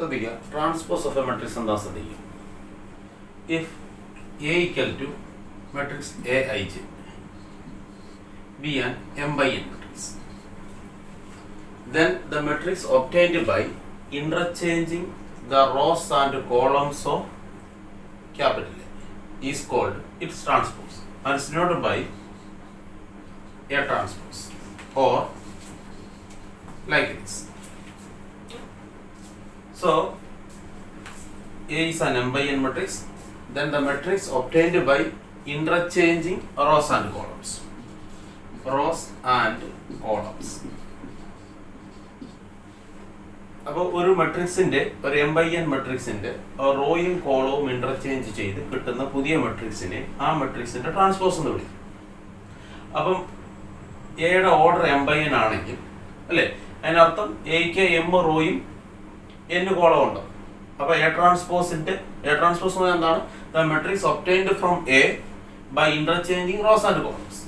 ശ്രദ്ധിക്കുക, transpose of A matrix എന്താ ശ്രദ്ധിക്കുക. If A equal to matrix A I J be an m by n matrix, then the matrix obtained by interchanging the rows and columns of capital A is called its transpose and is denoted by A transpose or like this. So A is an m by n matrix, then the matrix obtained by interchanging rows and columns. അപ്പോൾ ഒരു മെട്രിക്സിന്റെ, ഒരു M by N മെട്രിക്സിന്റെ റോയും കോളവും interchange ചെയ്ത് കിട്ടുന്ന പുതിയ മെട്രിക്സിനെ ആ മെട്രിക്സിന്റെ ട്രാൻസ്പോസ് എന്ന് വിളിക്കും. അപ്പം എയുടെ ഓർഡർ എം ബൈ എൻ ആണെങ്കിൽ അല്ലേ, അതിനർത്ഥം എക്ക് എം റോയും എൻ കോളവും ഉണ്ട്. അപ്പൊ എ ട്രാൻസ്പോസ് എന്താണ്? The matrix obtained from A by interchanging rows and columns.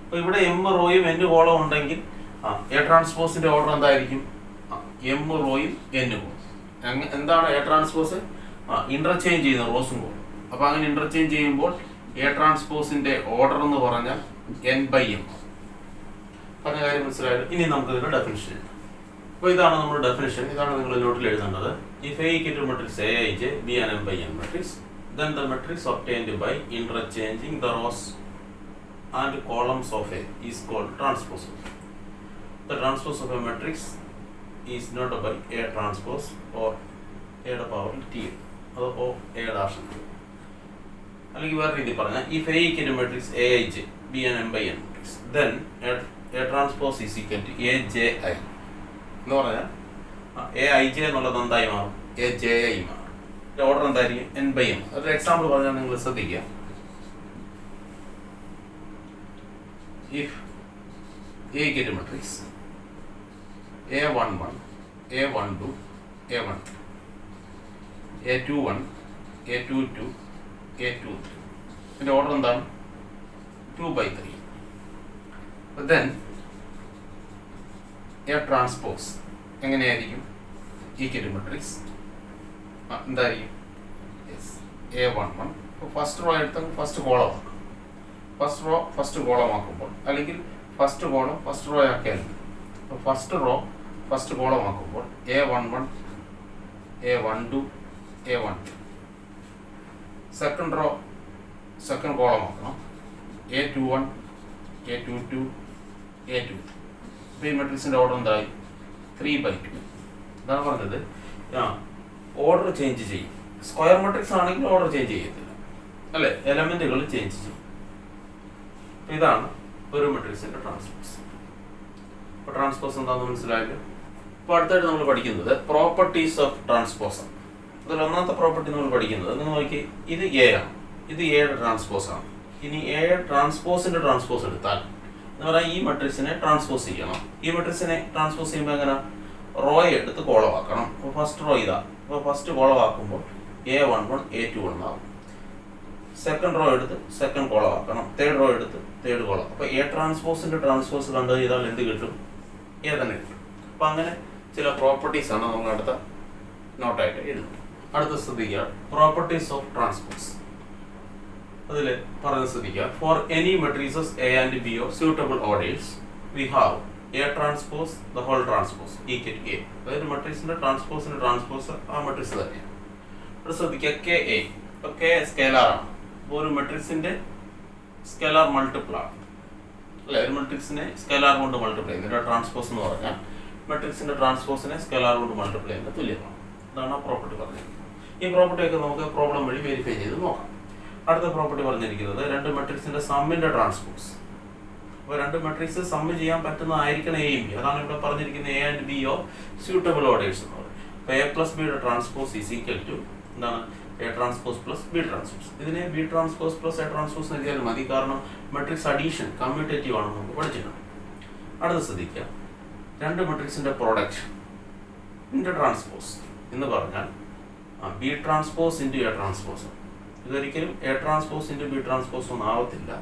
അപ്പോൾ ഇവിടെ എം റോയും എൻ കോളവും ഉണ്ടെങ്കിൽ എ ട്രാൻസ്പോസിന്റെ ഓർഡർ എന്തായിരിക്കും? എം റോയും എൻ കോളും. എന്താണ് എ ട്രാൻസ്പോസ്? ഇന്റർചേഞ്ച് ചെയ്യുന്ന റോസും കോളും. അപ്പോൾ അങ്ങനെ ഇന്റർചേഞ്ച് ചെയ്യുമ്പോൾ എ ട്രാൻസ്പോസിന്റെ ഓർഡർ എന്ന് പറഞ്ഞാൽ എൻ ബൈ എം. പറഞ്ഞ കാര്യം മനസ്സിലായത്. ഇനി നമുക്ക് ഇതിന്റെ ഡെഫിനിഷൻ. അപ്പോൾ ഇതാണ് നമ്മുടെ ഡെഫിനിഷൻ. ഇതാണ് നിങ്ങൾ നോട്ടിൽ എഴുതേണ്ടത്. If A equal to matrix A I J be an M by N matrix, then the matrix obtained by interchanging the rows and columns of A is called transpose. The transpose of a matrix is denoted by A transpose or A the power T or A dash. അല്ലെങ്കിൽ വേറെ രീതി പറഞ്ഞാൽ if A equal to matrix Aij be an m by n matrix, then A transpose is equal to Aji എന്ന് പറഞ്ഞാൽ Aij എന്നുള്ളത് എന്തായി മാറും? Aji മാറും. ഓർഡർ എന്തായിരിക്കും? N by M. അതൊരു എക്സാമ്പിൾ പറഞ്ഞാൽ നിങ്ങൾ ശ്രദ്ധിക്കുക. If A equal to matrix A11, A12, A13, A21, A22, A23. ഇതിന്റെ ഓർഡർ എന്താണ്? 2/3. But then A transpose എങ്ങനെയായിരിക്കും? ഈക്വൽ ടു മെട്രിക്സ് എന്തായിരിക്കും? A11. ഫസ്റ്റ് റോ എടുത്ത് ഫസ്റ്റ് കോളമാക്കും. ഫസ്റ്റ് കോളമാക്കുമ്പോൾ അല്ലെങ്കിൽ ഫസ്റ്റ് കോളം ഫസ്റ്റ് റോ ആക്കിയാൽ ഫസ്റ്റ് റോ ഫസ്റ്റ് കോളമാക്കുമ്പോൾ A11, A12, A12. Second row second കോളമാക്കണം. A21, A22, A23. അപ്പോൾ ഈ മെട്രിക്സിൻ്റെ ഓർഡർ എന്തായി? 3/2. ഇതാണ് പറഞ്ഞത്. ഓർഡർ ചേഞ്ച് ചെയ്യും. സ്ക്വയർ മെട്രിക്സ് ആണെങ്കിൽ ഓർഡർ ചേഞ്ച് ചെയ്യത്തില്ല അല്ലെ, എലമെന്റുകൾ ചേഞ്ച് ചെയ്യും. ഇതാണ് ഒരു മെട്രിക്സിന്റെ ട്രാൻസ്പോസ്. അപ്പോൾ ട്രാൻസ്പോസ് എന്താണെന്ന് മനസ്സിലായല്ലോ. അപ്പോൾ അടുത്തായിട്ട് നമ്മൾ പഠിക്കുന്നത് പ്രോപ്പർട്ടീസ് ഓഫ് ട്രാൻസ്പോസ്. അതിൽ ഒന്നാമത്തെ പ്രോപ്പർട്ടി നമ്മൾ പഠിക്കുന്നത്, നിങ്ങൾ നോക്കി, ഇത് എ ആണ്, ഇത് എയുടെ ട്രാൻസ്പോസ് ആണ്. ഇനി എ ട്രാൻസ്പോസിന്റെ ട്രാൻസ്പോസ് എടുത്താൽ എന്ന് പറഞ്ഞാൽ ഈ മെട്രിക്സിനെ ട്രാൻസ്പോസ് ചെയ്യണം. ഈ മെട്രിക്സിനെ ട്രാൻസ്പോസ് ചെയ്യുമ്പോൾ എങ്ങനെ? റോയെ എടുത്ത് കോളമാക്കണം. അപ്പോൾ ഫസ്റ്റ് റോ ഇതാ. അപ്പോൾ ഫസ്റ്റ് കോളമാക്കുമ്പോൾ A11, A21 ആവും. സെക്കൻഡ് റോ എടുത്ത് സെക്കൻഡ് കോളമാക്കണം. തേർഡ് റോ എടുത്ത് തേർഡ് കോളം. അപ്പോൾ എ ട്രാൻസ്പോസിന്റെ ട്രാൻസ്പോസ് കണ്ടു ചെയ്താൽ എന്ത് കിട്ടും? എ തന്നെ കിട്ടും. അപ്പോൾ അങ്ങനെ ചില പ്രോപ്പർട്ടീസ് ആണ് നമ്മൾ അടുത്ത നോട്ടായിട്ട് എഴുതുന്നത്. അടുത്ത ശ്രദ്ധിക്കുക, പ്രോപ്പർട്ടീസ് ഓഫ് ട്രാൻസ്പോസ്. അതിൽ പറഞ്ഞ് ശ്രദ്ധിക്കുക, for any matrices A and B of suitable orders we have A transpose the whole transpose equal to A. അതായത് മെട്രിക്സിന്റെ ട്രാൻസ്പോസ് ആ മെട്രിക്സ് തന്നെയാണ്. ഇവിടെ ശ്രദ്ധിക്കുക, കെ എ. ഇപ്പോൾ കെ സ്കേലാർ ആണ്. അപ്പോൾ ഒരു മെട്രിക്സിന്റെ സ്കേലാർ മൾട്ടിപ്പിൾ ആണ് അല്ലെ. ഒരു മെട്രിക്സിനെ സ്കേലാർ കൊണ്ട് മൾട്ടിപ്ലൈ ചെയ്യുന്നത് ട്രാൻസ്പോസ് എന്ന് പറഞ്ഞാൽ മെട്രിക്സിന്റെ ട്രാൻസ്പോസിനെ സ്കേലാർ കൊണ്ട് മൾട്ടിപ്ലൈ ചെയ്യുന്നത് തുല്യമാണ്. ഇതാണ് ആ പ്രോപ്പർട്ടി പറഞ്ഞിരിക്കുന്നത്. ഈ പ്രോപ്പർട്ടി ഒക്കെ നമുക്ക് പ്രോബ്ലം വഴി വെരിഫൈ ചെയ്ത് നോക്കാം. അടുത്ത പ്രോപ്പർട്ടി പറഞ്ഞിരിക്കുന്നത് രണ്ട് മെട്രിക്സിന്റെ സമ്മിന്റെ ട്രാൻസ്പോസ്. അപ്പോൾ രണ്ട് മെട്രിക്സ് സമ്മ് ചെയ്യാൻ പറ്റുന്നതായിരിക്കണം എയും ബി. അതാണ് ഇവിടെ പറഞ്ഞിരിക്കുന്നത് A and B of suitable orders എന്ന് പറയും. അപ്പോൾ എ പ്ലസ് ബിയുടെ ട്രാൻസ്പോസ് ഈസ് ഈക്വൽ ടു എന്താണ്? A transpose plus B transpose. ഇതിനെ B transpose plus A transpose നൽകിയാലും മതി. കാരണം മെട്രിക്സ് അഡീഷൻ കമ്മ്യൂട്ടേറ്റീവ് ആണെന്ന് നമുക്ക് പഠിച്ചിട്ടുണ്ട്. അടുത്ത ശ്രദ്ധിക്കുക, രണ്ട് മെട്രിക്സിന്റെ പ്രോഡക്റ്റ് ഇൻറ്റു ട്രാൻസ്പോസ് എന്ന് പറഞ്ഞാൽ B transpose into A transpose. ഇതൊരിക്കലും A transpose into B transpose ഒന്നും ആവത്തില്ല.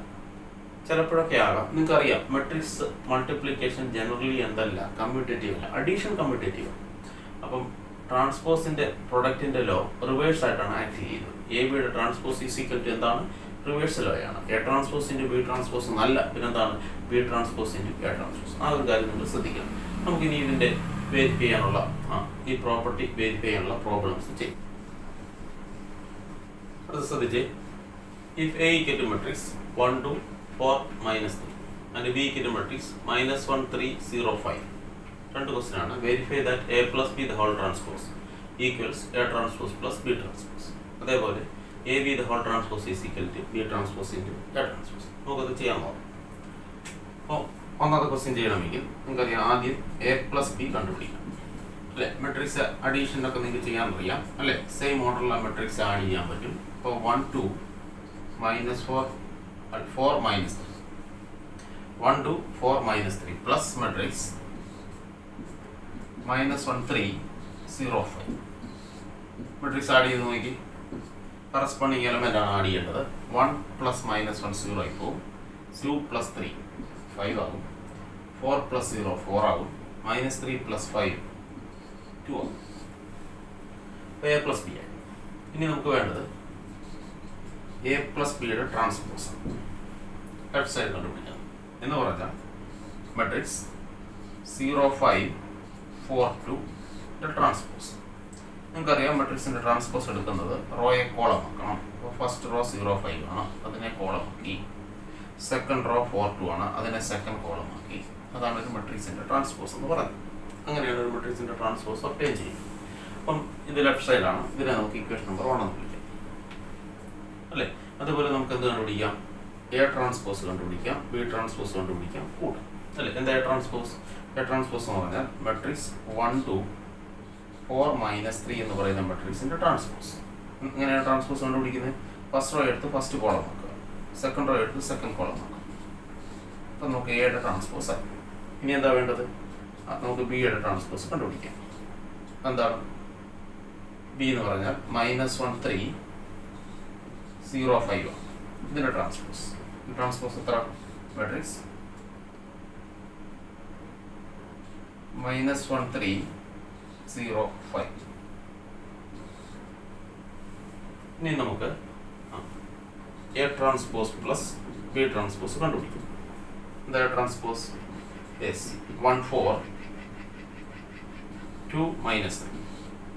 ചിലപ്പോഴൊക്കെ ആകാം. നിങ്ങൾക്കറിയാം മെട്രിക്സ് മൾട്ടിപ്ലിക്കേഷൻ ജനറലി എന്തല്ല? കമ്മ്യൂട്ടേറ്റീവ് അല്ല, അഡീഷൻ കമ്മ്യൂട്ടേറ്റീവ്. അപ്പം ട്രാൻസ്പോസിന്റെ പ്രൊഡക്റ്റിന്റെ ലോ റിവേഴ്സ് ആയിട്ടാണ് ആക്ട് ചെയ്യുന്നത്. എ ബിയുടെ ട്രാൻസ്പോസ് ഈസ് ഈക്വൽ ടു എന്താണ്? റിവേഴ്സ് ലോ ആണ്. A transpose into B transpose എന്നല്ല, പിന്നെന്താണ്? B transpose into A transpose. ആ ഒരു കാര്യം നിങ്ങൾ ശ്രദ്ധിക്കണം. നമുക്കിനി ഇതിന്റെ വെരിഫൈ ചെയ്യാനുള്ള ഈ പ്രോപ്പർട്ടി വെരിഫൈ ചെയ്യാനുള്ള പ്രോബ്ലംസ് ചെയ്യും. അത് ശ്രദ്ധിച്ച്, if A equal to matrix 1 2 4 -3 and B equal to matrix -1 3 0 5. രണ്ട് ക്വസ്റ്റ്യൻ ആണ്. Verify that A plus B the whole transpose equals A transpose plus B transpose. അതേപോലെ A B the whole transpose is equal to B transpose into A transpose. നമുക്കത് ചെയ്യാൻ നോക്കാം. അപ്പോൾ ഒന്നാമത്തെ question ചെയ്യണമെങ്കിൽ നിങ്ങൾക്കറിയാം, ആദ്യം എ പ്ലസ് ബി കണ്ടുപിടിക്കാം അല്ലേ. മെട്രിക്സ് അഡീഷനൊക്കെ നിങ്ങൾക്ക് ചെയ്യാൻ അറിയാം അല്ലേ. സെയിം ഓർഡറിലുള്ള മെട്രിക്സ് ആഡ് ചെയ്യാൻ പറ്റും. ഇപ്പോൾ 1 2 -4 4 -3 1 2 4 -3 പ്ലസ് മെട്രിക്സ് -1 3 0 5. മെട്രിക്സ് ആഡ് ചെയ്ത് നോക്കി, കറസ്പോണ്ടിങ് എലമെന്റ് ആണ് ആഡ് ചെയ്യേണ്ടത്. 1 + -1 0 ആയി പോകും. 2 + 3 5 ആകും. 4 + 0 4 ആകും. -3 + 5 2 ആകും. എ പ്ലസ് ബി ആയി. ഇനി നമുക്ക് വേണ്ടത് എ പ്ലസ് ബിയുടെ ട്രാൻസ്പോസ് ലെഫ്റ്റ് സൈഡ് കണ്ടുപിടിക്കാം. എന്ന് പറഞ്ഞാൽ മെട്രിക്സ് 0 5 4 2 ട്രാൻസ്പോസ്. നിങ്ങൾക്കറിയാം, മെട്രിക്സിന്റെ ട്രാൻസ്പോസ് എടുക്കുന്നത് റോയെ കോളം ആക്കണം. അപ്പോൾ ഫസ്റ്റ് റോ 0 5 ആണ്, അതിനെ കോളം ആക്കി. സെക്കൻഡ് റോ 4 2 ആണ്, അതിനെ സെക്കൻഡ് കോളം ആക്കി. അതാണ് ഒരു മെട്രിക്സിന്റെ ട്രാൻസ്പോസ് എന്ന് പറയുന്നത്. അങ്ങനെയാണ് ഒരു മെട്രിക്സിന്റെ ട്രാൻസ്പോസ് ഒബ്റ്റെയിൻ ചെയ്യുന്നത്. അപ്പം ഇത് ലെഫ്റ്റ് സൈഡാണ്. ഇതിനെ നമുക്ക് ഇക്വേഷൻ നമ്പർ 1 എന്ന് വിളിക്കാം അല്ലേ. അതുപോലെ നമുക്ക് എന്ത് കണ്ടുപിടിക്കാം? എ ട്രാൻസ്പോസ് കണ്ടുപിടിക്കാം, ബി ട്രാൻസ്പോസ് കണ്ടുപിടിക്കാം, കൂട്ടാം അല്ലേ. എന്താ എ ട്രാൻസ്പോസ്? എ ട്രാൻസ്പോസ് എന്ന് പറഞ്ഞാൽ മെട്രിക്സ് 1 2 4 -3 എന്ന് പറയുന്ന മെട്രിക്സിന്റെ ട്രാൻസ്പോസ്. ഇങ്ങനെയാണ് ട്രാൻസ്പോസ് കണ്ടുപിടിക്കുന്നത്. ഫസ്റ്റ് റോ എടുത്ത് ഫസ്റ്റ് കോളം ആക്കുക, സെക്കൻഡ് റോ എടുത്ത് സെക്കൻഡ് കോളം ആക്കുക. അപ്പം നമുക്ക് എയുടെ ട്രാൻസ്പോസ് ആയി. ഇനി എന്താ വേണ്ടത്? നമുക്ക് ബിയുടെ ട്രാൻസ്പോസ് കണ്ടുപിടിക്കാം. എന്താണ് ബി എന്ന് പറഞ്ഞാൽ? -1 3 0 5 ആണ് ഇതിന്റെ ട്രാൻസ്പോസ്. ട്രാൻസ്പോസ് എത്ര? മെട്രിക്സ് -1 3 0 5. ഇനി നമുക്ക് A transpose plus B transpose കണ്ടുപിടിക്കും. എന്താ ട്രാൻസ്പോസ്? 1 4 2 -3.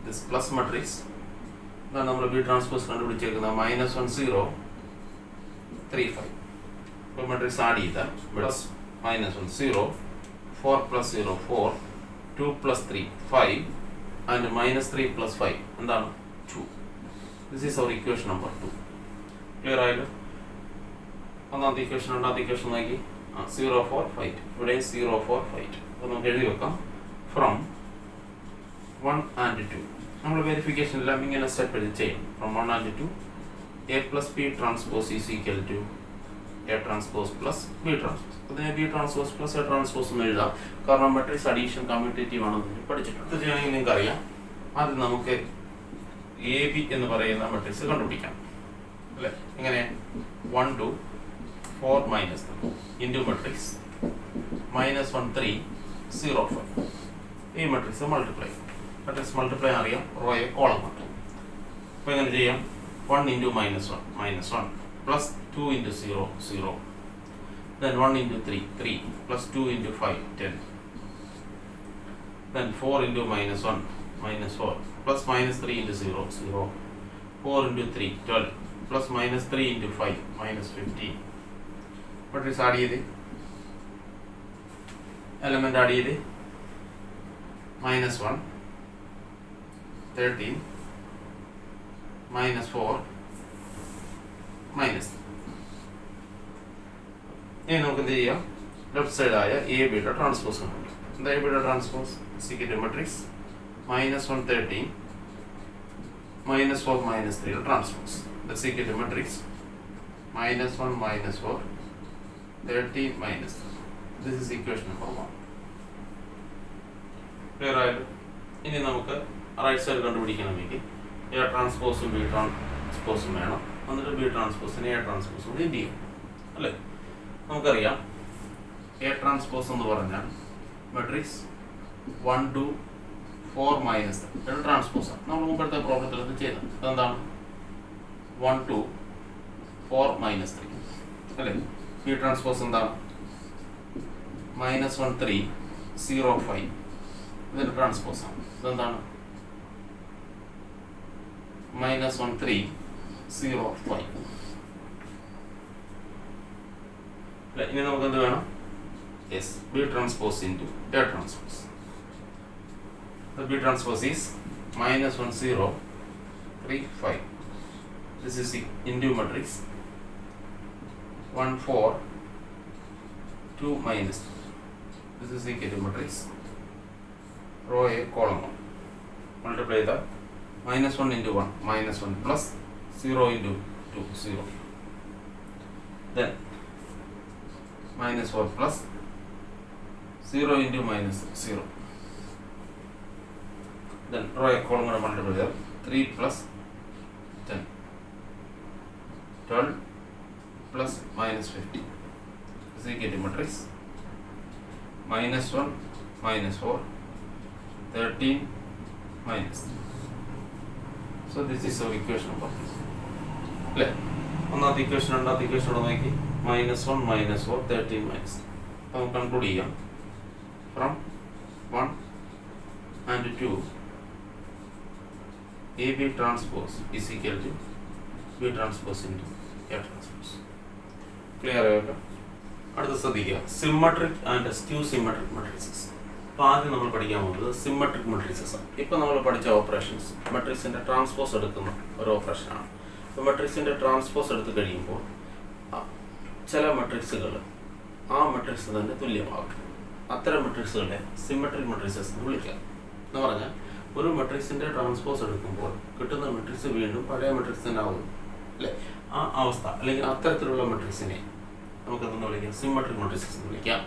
ദിസ് പ്ലസ് മെട്രിക്സ് ഇതാണ് നമ്മൾ ബി ട്രാൻസ്പോസ് കണ്ടുപിടിച്ചേക്കുന്നത്. -1 0 3 5. ഇപ്പോൾ മെട്രിക്സ് ആഡ് ചെയ്താൽ പ്ലസ് -1 0 4 + 0 4 2 + 3 5 and -3 + 5 എന്താണ്? 2. This is our equation number 2. Clear ആയല്ലോ? ഒന്നാമത്തെ ഇക്വേഷൻ, രണ്ടാമത്തെ ഇക്വേഷൻ നോക്കി. 0 4 5. ഇവിടെ 0 4 5. അപ്പോൾ നമുക്ക് എഴുതി വെക്കാം. ഫ്രം 1 and 2 നമ്മൾ വെരിഫിക്കേഷൻ എല്ലാം ഇങ്ങനെ സ്റ്റെപ്പ് എടുത്ത് ചെയ്യും. From 1 and 2 A plus B transpose is equal to A transpose plus B transpose. അതിനെ B transpose plus A transpose എന്ന് എഴുതാം. കാരണം മെട്രിക്സ് അഡീഷൻ കമ്മ്യൂട്ടേറ്റീവ് ആണെന്ന് പഠിച്ചിട്ടുണ്ട്. ഇത് ചെയ്യണമെങ്കിൽ നിങ്ങൾക്ക് അറിയാം. ആദ്യം നമുക്ക് എ ബി എന്ന് പറയുന്ന മെട്രിക്സ് കണ്ടുപിടിക്കാം അല്ലേ. എങ്ങനെ? 1 2 4 -3 ഇൻറ്റു മെട്രിക്സ് -1 3 0 5. ഈ മെട്രിക്സ് മൾട്ടിപ്ലൈ. മെട്രിക്സ് മൾട്ടിപ്ലൈ അറിയാം, റോയെ കോളം ആക്കും. അപ്പോൾ എങ്ങനെ ചെയ്യാം? 1 × -1 plus 2 × 0 0. Then 1 × 3 3 plus 2 × 5 10. Then 4 × -1 -4 plus -3 × 0 0. 4 × 3 12 plus -3 × 5 -15. Matrix add ചെയ്ത് element add ചെയ്ത് -1 13 -4 -3. ഇനി നമുക്ക് എന്ത് ചെയ്യാം? ലെഫ്റ്റ് സൈഡ് ആയ എ ബിയുടെ ട്രാൻസ്പോസ് കണ്ടുപിടിക്കാം. എന്താ എ ബിയുടെ ട്രാൻസ്പോസ്? സിക്കറ്റ് മെട്രിക്സ് -1 13 -4 -3 ട്രാൻസ്പോസ്. ദ സിക്കറ്റ് matrix -1 -4 13 -3. This is equation number 1. Clear ആയല്ലോ? ഇനി നമുക്ക് റൈറ്റ് സൈഡ് കണ്ടുപിടിക്കണമെങ്കിൽ എ ട്രാൻസ്പോസും ബി ട്രാൻസ്പോസും വേണം. എന്നിട്ട് ബി ട്രാൻസ്പോസിന് എ ട്രാൻസ്പോസും കൂടി എന്ത് ചെയ്യും അല്ലേ? നമുക്കറിയാം എ ട്രാൻസ്പോസ് എന്ന് പറഞ്ഞാൽ മെട്രിക്സ് 1 2 4 മൈനസ് 3 ട്രാൻസ്പോസാണ്. നമ്മൾ മുമ്പത്തെ പ്രോബ്ലത്തിൽ അത് ചെയ്തത്. അതെന്താണ് 1 2 4 മൈനസ് 3 അല്ലേ? ബി ട്രാൻസ്പോസ് എന്താണ് -1 3 0 5 ഇതിൻ്റെ ട്രാൻസ്പോസാണ്. ഇതെന്താണ് -1 3 0 5 അല്ലേ? ഇനി നമുക്ക് എന്ത് വേണം? Yes, B transpose into A transpose. The B transpose is -1 0 3 5. This is into matrix 1 4 2 minus. This is equal to matrix row A column 1. Multiply the -1 into 1 -1 plus 0 into 2 0. Then -4 plus 0 into -0. Then row A column and multiply there 3 plus 10 12 plus -50 is equal to matrix -1 -4 13 minus. So this is our equation number. അല്ലേ? ഒന്നാമത്തെ equation രണ്ടാമത്തെ equation നോക്കി -1 -4 13 minus. നമുക്ക് conclude ചെയ്യാം. From 1 and 2 AB transpose is equal to B transpose into A transpose. Clear ആയല്ലോ? അടുത്ത ശ്രദ്ധിക്കുക, symmetric and skew symmetric matrixes. അപ്പോൾ ആദ്യം നമ്മൾ പഠിക്കാൻ പോകുന്നത് സിമ്മട്രിക് മെട്രിക്സസ് ആണ്. ഇപ്പോൾ നമ്മൾ പഠിച്ച ഓപ്പറേഷൻസ് മെട്രിക്സിൻ്റെ ട്രാൻസ്പോസ് എടുക്കുന്ന ഒരു ഓപ്പറേഷനാണ്. ഇപ്പോൾ മെട്രിക്സിൻ്റെ ട്രാൻസ്പോസ് എടുത്ത് കഴിയുമ്പോൾ ചില മെട്രിക്സുകൾ ആ മെട്രിക്സ് തന്നെ തുല്യമാകും. അത്തരം മെട്രിക്സുകളെ സിമ്മട്രിക് മെട്രിക്സസ് എന്ന് വിളിക്കാം. എന്ന് പറഞ്ഞാൽ ഒരു മെട്രിക്സിൻ്റെ ട്രാൻസ്പോസ് എടുക്കുമ്പോൾ കിട്ടുന്ന മെട്രിക്സ് വീണ്ടും പഴയ മെട്രിക്സ് തന്നെ ആവുന്നു അല്ലേ? ആ അവസ്ഥ അല്ലെങ്കിൽ അത്തരത്തിലുള്ള മെട്രിക്സിനെ നമുക്കെന്തെന്ന് വിളിക്കാം? സിമ്മട്രിക് മെട്രിക്സസ് എന്ന് വിളിക്കാം.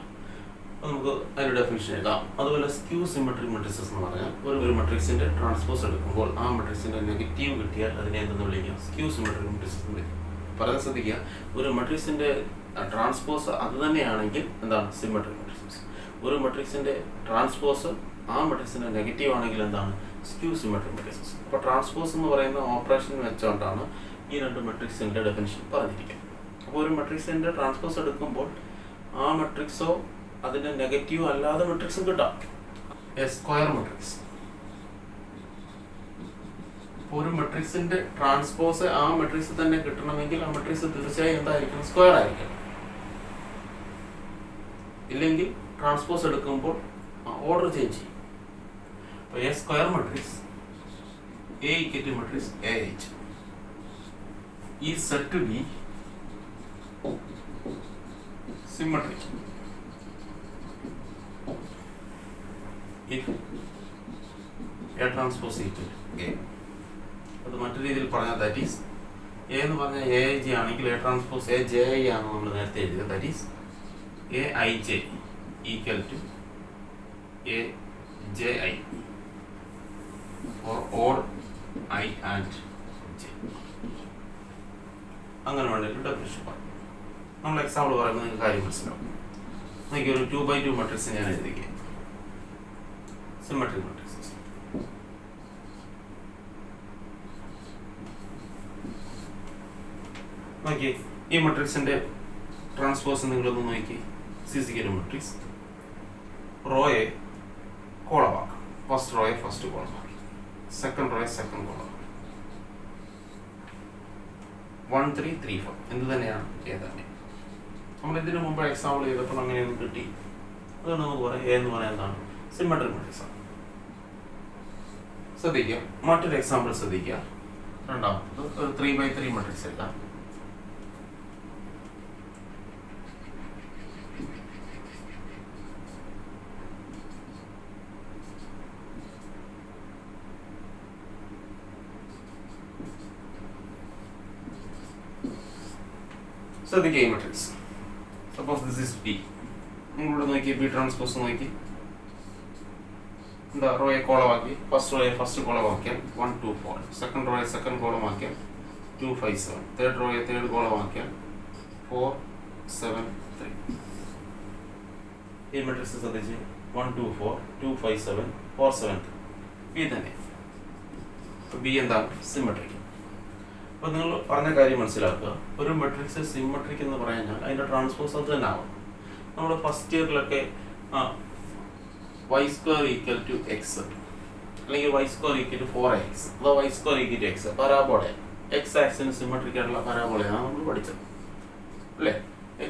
അപ്പോൾ നമുക്ക് അതിൻ്റെ ഡെഫിനിഷൻ എഴുതാം. അതുപോലെ സ്ക്യൂ സിമ്മട്രിക് മെട്രിക്സസ് എന്ന് പറഞ്ഞാൽ ഒരു മെട്രിക്സിൻ്റെ ട്രാൻസ്പോസ് എടുക്കുമ്പോൾ ആ മെട്രിക്സിൻ്റെ നെഗറ്റീവ് കിട്ടിയാൽ അതിനെ എന്തെന്ന് വിളിക്കാം? സ്ക്യൂ സിമ്മട്രിക് മെട്രിക്സസ് എന്ന് വിളിക്കാം. പറയാൻ ശ്രദ്ധിക്കുക, ഒരു മെട്രിക്സിൻ്റെ ട്രാൻസ്പോസ് അത് തന്നെയാണെങ്കിൽ എന്താണ്? Symmetric matrixes. ഒരു മെട്രിക്സിൻ്റെ ട്രാൻസ്പോസ് ആ മെട്രിക്സിൻ്റെ നെഗറ്റീവ് ആണെങ്കിൽ എന്താണ്? Skew symmetric matrixes. അപ്പോൾ ട്രാൻസ്പോസ് എന്ന് പറയുന്ന ഓപ്പറേഷൻ വെച്ചുകൊണ്ടാണ് ഈ രണ്ട് മെട്രിക്സിൻ്റെ ഡെഫിനിഷൻ പറഞ്ഞിരിക്കുന്നത്. അപ്പോൾ ഒരു മെട്രിക്സിൻ്റെ ട്രാൻസ്പോസ് എടുക്കുമ്പോൾ ആ മെട്രിക്സോ അതിൻ്റെ നെഗറ്റീവ് അല്ലാതെ മെട്രിക്സും കിട്ടാം. A square matrix. ഇപ്പോൾ ഒരു മെട്രിക്സിൻ്റെ ട്രാൻസ്പോസ് ആ മെട്രിക്സ് തന്നെ കിട്ടണമെങ്കിൽ ആ മെട്രിക്സ് തീർച്ചയായും എന്തായിരിക്കണം? സ്ക്വയർ ആയിരിക്കണം. ഇല്ലെങ്കിൽ ട്രാൻസ്പോസ് എടുക്കുമ്പോൾ ഓർഡർ ചേഞ്ച് ചെയ്യും. അപ്പോൾ A square matrix A equal to matrix AH is said to be symmetric if A transpose equal to A. അത് മറ്റു രീതിയിൽ പറഞ്ഞാൽ ദാറ്റ് ഈസ് എ എന്ന് പറഞ്ഞാൽ AIJ ആണെങ്കിൽ A transpose AJI ആണ് നമ്മൾ നേരത്തെ എഴുതിയത്. That is AIJ equal to AJI or odd I and J. അങ്ങനെ വേണ്ടിയിട്ട് ഡെഫിനിഷൻ പറയും. നമ്മൾ എക്സാമ്പിൾ പറയുമ്പോൾ നിങ്ങൾക്ക് കാര്യം മനസ്സിലാവും. എനിക്ക് ഒരു 2x2 മെട്രിക്സ് ഞാൻ എഴുതുകയാണ്. Symmetric matrix. നോക്കി, ഈ മെട്രിക്സിന്റെ ട്രാൻസ്പോസ് നിങ്ങളൊന്ന് നോക്കി. സിസിക്കൽ മെട്രിക്സ് റോയെ കോളമാക്കാം. ഫസ്റ്റ് റോയെ ഫസ്റ്റ് കോളമാക്കി, സെക്കൻഡ് റോയെ സെക്കൻഡ് കോളമാക്കി. 1 3 3 4 എന്ത് തന്നെയാണ്? ഏതാണ്? നമ്മൾ ഇതിനു മുമ്പ് എക്സാമ്പിൾ ചെയ്തപ്പോൾ അങ്ങനെയൊന്നും കിട്ടി. അതുകൊണ്ട് നമുക്ക് പറയാം എ എന്ന് പറയാൻ എന്താണ്? സിമ്മട്രിക് മെട്രിക്സ് ആണ്. ശ്രദ്ധിക്കുക, മറ്റൊരു എക്സാമ്പിൾ ശ്രദ്ധിക്കുക. രണ്ടാമത്തത് ഒരു 3x3 മെട്രിക്സ് എഴുതാം. ശ്രദ്ധിക്കുക, ഈ matrix suppose this is B. നിങ്ങളിവിടെ നോക്കി ബി ട്രാൻസ്പോസ് നോക്കി. എന്താ? റോയെ കോളമാക്കി. ഫസ്റ്റ് റോയെ ഫസ്റ്റ് കോളമാക്കിയാൽ 1 2 4, സെക്കൻഡ് റോയെ സെക്കൻഡ് കോളമാക്കിയാൽ 2 5 7, തേർഡ് റോയെ തേർഡ് കോളമാക്കിയാൽ 4 7 3. ഈ മെട്രിക്സ് ശ്രദ്ധിച്ച് 1 2 4 2 5 7 4 7 3. ബി തന്നെ. ബി എന്താണ്? സിമെട്രിക്. അപ്പോൾ നിങ്ങൾ പറഞ്ഞ കാര്യം മനസ്സിലാക്കുക. ഒരു മെട്രിക്സ് സിമെട്രിക് എന്ന് പറഞ്ഞാൽ അതിൻ്റെ ട്രാൻസ്പോസ് അത് തന്നെ ആവും. നമ്മൾ ഫസ്റ്റ് ഇയറിലൊക്കെ y² = x അല്ലെങ്കിൽ y² = 4x അതോ y² = x പരാബോള x ആക്സിന് സിമെട്രിക് ആയിട്ടുള്ള പരാബോളയാണ് നമ്മൾ പഠിച്ചത് അല്ലേ?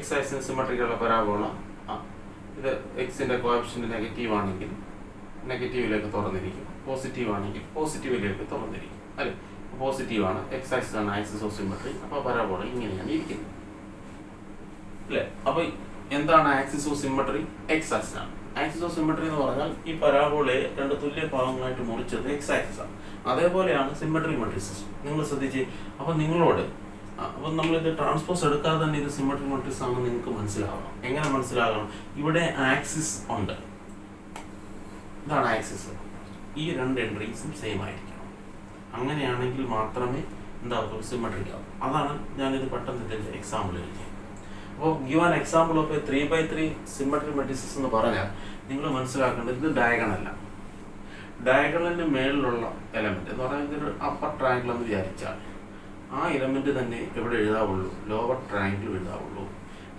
x ആക്സിന് സിമെട്രിക് ആയിട്ടുള്ള പരാബോള ഇത് എക്സിൻ്റെ കോഎഫിഷ്യന്റ് നെഗറ്റീവ് ആണെങ്കിൽ നെഗറ്റീവിലേക്ക് തുറന്നിരിക്കും, പോസിറ്റീവ് ആണെങ്കിൽ പോസിറ്റീവിലേക്ക് തുറന്നിരിക്കും അല്ലേ? പോസിറ്റീവ് ആണ്, എക്സ് ആക്സിസ് ആണ് ആക്സിസ് ഓഫ് സിമെട്രി. അപ്പോൾ പരാബോള ഇങ്ങനെയാണ് ഇരിക്കുന്നത് അല്ലേ? അപ്പോൾ എന്താണ് axis of symmetry? X axis ആണ്. ആക്സിസ് ഓഫ് സിമെട്രി എന്ന് പറഞ്ഞാൽ ഈ പരാബോളയെ രണ്ട് തുല്യ ഭാഗങ്ങളായിട്ട് മുറിച്ചത് എക്സ് ആക്സിസ് ആണ്. അതേപോലെയാണ് സിമെട്രിക് മെട്രിക്സ്. നിങ്ങൾ ശ്രദ്ധിച്ച്. അപ്പോൾ നിങ്ങളോട് അപ്പം നമ്മളിത് ട്രാൻസ്പോസ് എടുക്കാതെ തന്നെ ഇത് സിമെട്രിക് മെട്രിക്സ് ആണെന്ന് നിങ്ങൾക്ക് മനസ്സിലാവണം. എങ്ങനെ മനസ്സിലാകണം? ഇവിടെ ആക്സിസ് ഉണ്ട്, ഇതാണ് ആക്സിസ്. ഈ രണ്ട് എൻട്രീസും സെയിം ആയിരിക്കണം. അങ്ങനെയാണെങ്കിൽ മാത്രമേ എന്താവും? സിമെട്രിക് ആവും. അതാണ് ഞാനിത് പെട്ടെന്ന് ഇതിൻ്റെ എക്സാമ്പിൾ എഴുതിയത്. അപ്പോൾ given example of A 3x3 symmetric matrix എന്ന് പറഞ്ഞാൽ നിങ്ങൾ മനസ്സിലാക്കേണ്ടത് ഇത് ഡയഗണല്ല. ഡയഗണലിന് മേളിലുള്ള എലമെന്റ് എന്ന് പറഞ്ഞാൽ ഇതൊരു അപ്പർ ട്രയാങ്കിൾ എന്ന് വിചാരിച്ചാൽ ആ എലമെന്റ് തന്നെ എവിടെ എഴുതാവുള്ളൂ? Lower triangle എഴുതാവുള്ളൂ.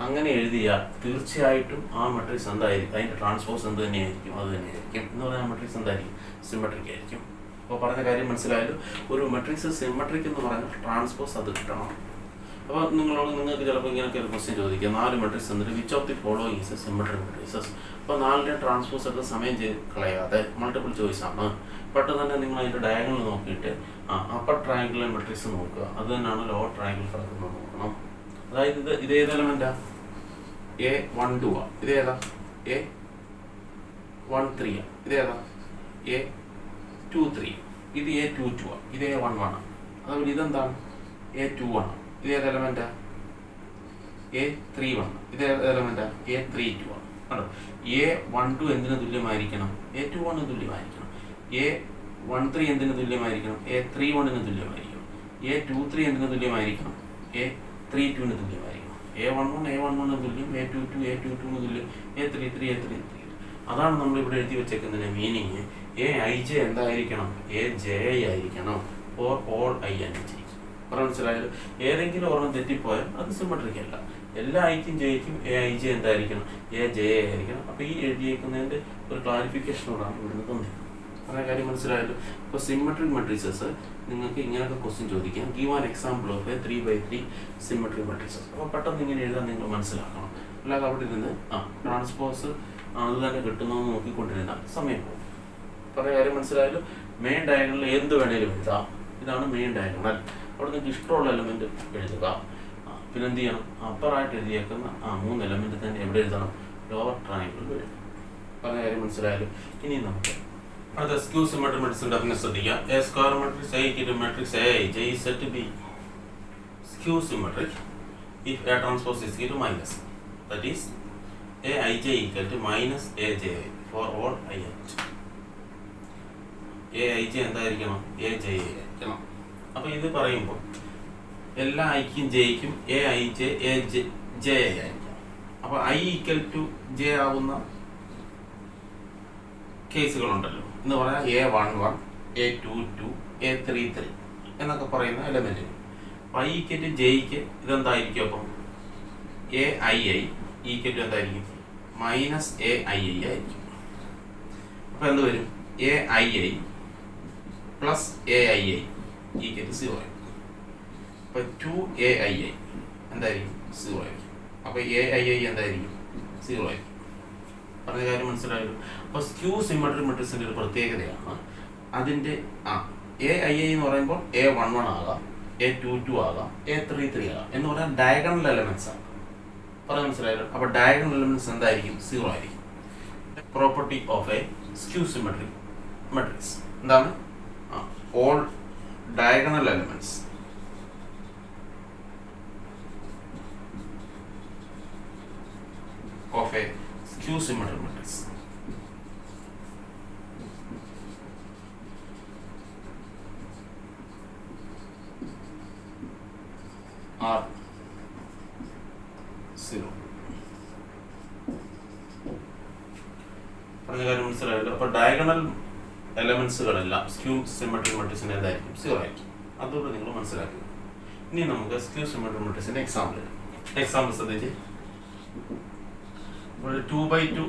അങ്ങനെ എഴുതിയാൽ തീർച്ചയായിട്ടും ആ മെട്രിക്സ് എന്തായിരിക്കും? അതിൻ്റെ ട്രാൻസ്പോസ് എന്ത് തന്നെയായിരിക്കും? അത് തന്നെയായിരിക്കും. എന്ന് പറഞ്ഞാൽ ആ മെട്രിക്സ് എന്തായിരിക്കും? സിമെട്രിക് ആയിരിക്കും. അപ്പോൾ പറഞ്ഞ കാര്യം മനസ്സിലായാലും ഒരു മെട്രിക്സ് സിമെട്രിക് എന്ന് പറഞ്ഞാൽ ട്രാൻസ്പോസ് അത് കിട്ടണം. അപ്പോൾ നിങ്ങൾക്ക് ചിലപ്പോൾ ഇങ്ങനെയൊക്കെ ഒരു ക്വസ്റ്റ്യൻ ചോദിക്കുക, 4 മെട്രിക്സ് എന്നിട്ട് which of the following is A symmetric matrixes. അപ്പോൾ 4ന്റെ ട്രാൻസ്പോസ് എടുത്ത് സമയം ചെയ്ത് കളയാതെ മൾട്ടിപ്പിൾ ചോയ്സ് ആണ്. പെട്ടെന്ന് തന്നെ നിങ്ങൾ അതിൻ്റെ ഡയഗണൽ നോക്കിയിട്ട് അപ്പർ ട്രയാങ്കിളിലെ മെട്രിക്സ് നോക്കുക, അത് തന്നെയാണ് ലോവർ ട്രയാങ്കിൾ കിടക്കുന്നത് നോക്കണം. അതായത് ഇത് ഏത് എലമെന്റാ? A12 ആ. ഇതേതാ? A13 ആ. ഇതേതാ? A23. ഇത് A22 ആ. ഇത് A11 ആണ്. അതുപോലെ ഇതെന്താണ്? A21 ആണ്. ഇത് ഏത് എലമെന്റാ? A31. ഇത് ഏത് എലമെന്റാ? A32 ആണ്. കണ്ടോ? A12 എന്തിനു തുല്യമായിരിക്കണം? A21 തുല്യമായിരിക്കണം. A13 എന്തിനു തുല്യമായിരിക്കണം? A31 തുല്യമായിരിക്കണം. A23 എന്തിനു തുല്യമായിരിക്കണം? A32 തുല്യമായിരിക്കണം. A11 തുല്യം, A22 തുല്യം, A33. അതാണ് നമ്മളിവിടെ എഴുതി വെച്ചേക്കുന്നതിന്റെ മീനിങ്. Aij എന്തായിരിക്കണം? Aj ആയിരിക്കണം. For all i and j. മനസ്സിലായാലും ഏതെങ്കിലും ഒരെണ്ണം തെറ്റിപ്പോയാൽ അത് സിമെട്രിക് അല്ല. എല്ലാ ഐക്കും ജെയ്ക്കും Aij എന്തായിരിക്കണം? Aj ആയിരിക്കണം. അപ്പോൾ ഈ എഴുതിയേക്കുന്നതിൻ്റെ ഒരു ക്ലാരിഫിക്കേഷനോടാണ് ഇവിടുന്ന് തോന്നിയത്. പറഞ്ഞ കാര്യം മനസ്സിലായല്ലോ. ഇപ്പോൾ സിമെട്രിക് മെട്രിക്സസ് നിങ്ങൾക്ക് ഇങ്ങനെയൊക്കെ ക്വസ്റ്റ്യൻ ചോദിക്കാം. Give an example of A 3x3 symmetric matrixes. അപ്പോൾ പെട്ടെന്ന് ഇങ്ങനെ എഴുതാൻ നിങ്ങൾ മനസ്സിലാക്കണം. അല്ലാതെ അവിടെ ഇരുന്ന് ട്രാൻസ്പോസ് അത് തന്നെ കിട്ടുന്നതെന്ന് നോക്കിക്കൊണ്ടിരുന്നാൽ സമയം പോകും. പറഞ്ഞ കാര്യം മനസ്സിലായാലും മെയിൻ ഡയഗണൽ എന്ത് വേണേലും എഴുതാം. ഇതാണ് മെയിൻ ഡയഗണൽ. അവിടെ നിങ്ങൾക്ക് ഇഷ്ടമുള്ള എലമെന്റ് എഴുതുക. പിന്നെ എന്ത് ചെയ്യണം? അപ്പറായിട്ട് എഴുതിയേക്കുന്ന 3 എലമെന്റ് തന്നെ എവിടെ എഴുതണം? ലോവർ ട്രയാങ്കിളിൽ എഴുതണം. പറഞ്ഞ കാര്യം മനസ്സിലായാലും ഇനി നമുക്ക് അടുത്ത സ്ക്യൂ സിമെട്രിക് മെട്രിക്സിന്റെ ഡെഫിനിഷൻ ശ്രദ്ധിക്കുക. A square matrix A matrix Aij is said to be skew symmetric if A transpose is equal to minus. That is Aij equal to minus Aj for all I h. Aij എന്തായിരിക്കണം? Aj ആയിരിക്കണം. അപ്പോൾ ഇത് പറയുമ്പോൾ എല്ലാ ഐക്കും ജെയ്ക്കും Aij Aj ആയിരിക്കണം. അപ്പോൾ I = J ആവുന്ന കേസുകളുണ്ടല്ലോ എന്ന് പറഞ്ഞാൽ A11, A22, A33 എന്നൊക്കെ പറയുന്ന എലമെന്റ്. I = Jക്ക് ഇതെന്തായിരിക്കും? അപ്പം Ai = എന്തായിരിക്കും? മൈനസ് Ai ആയിരിക്കും. അപ്പം എന്ത് വരും? Ai പ്ലസ് Ai = 0 ആയിരിക്കും. അപ്പം 2Ai എന്തായിരിക്കും? 0 ആയിരിക്കും. അപ്പം Ai എന്തായിരിക്കും? 0 ആയിരിക്കും. പറഞ്ഞ കാര്യം മനസ്സിലായല്ലോ. അപ്പോൾ സ്ക്യൂ സിമെട്രിക് മെട്രിക്സിൻ്റെ ഒരു പ്രത്യേകതയാണ് അതിൻ്റെ Ai എന്ന് പറയുമ്പോൾ A11 ആകാം, A22 ആകാം, A33 ആകാം എന്ന് പറഞ്ഞാൽ ഡയഗണൽ എലമെന്റ്സ് ആണ്. പറഞ്ഞ മനസ്സിലായല്ലോ. അപ്പോൾ ഡയഗണൽ എലമെന്റ്സ് എന്തായിരിക്കും? 0 ആയിരിക്കും. Property of a skew symmetric matrix എന്താണ്? All diagonal elements of a skew symmetric matrix are 0. പറഞ്ഞ കാര്യം മനസ്സിലായല്ലോ. അപ്പോൾ ഡയഗണൽ എലമെന്റ്സുകളെല്ലാം സ്ക്യൂ സിമെട്രിക് മെട്രിക്സിന് എന്തായിരിക്കും 0 ആയിരിക്കും. അതുകൊണ്ട് നിങ്ങൾ മനസ്സിലാക്കുക. ഇനി നമുക്ക് സ്ക്യൂ സിമെട്രിക് മെട്രിക്സിന്റെ എക്സാമ്പിൾ ശ്രദ്ധിച്ച് 2/2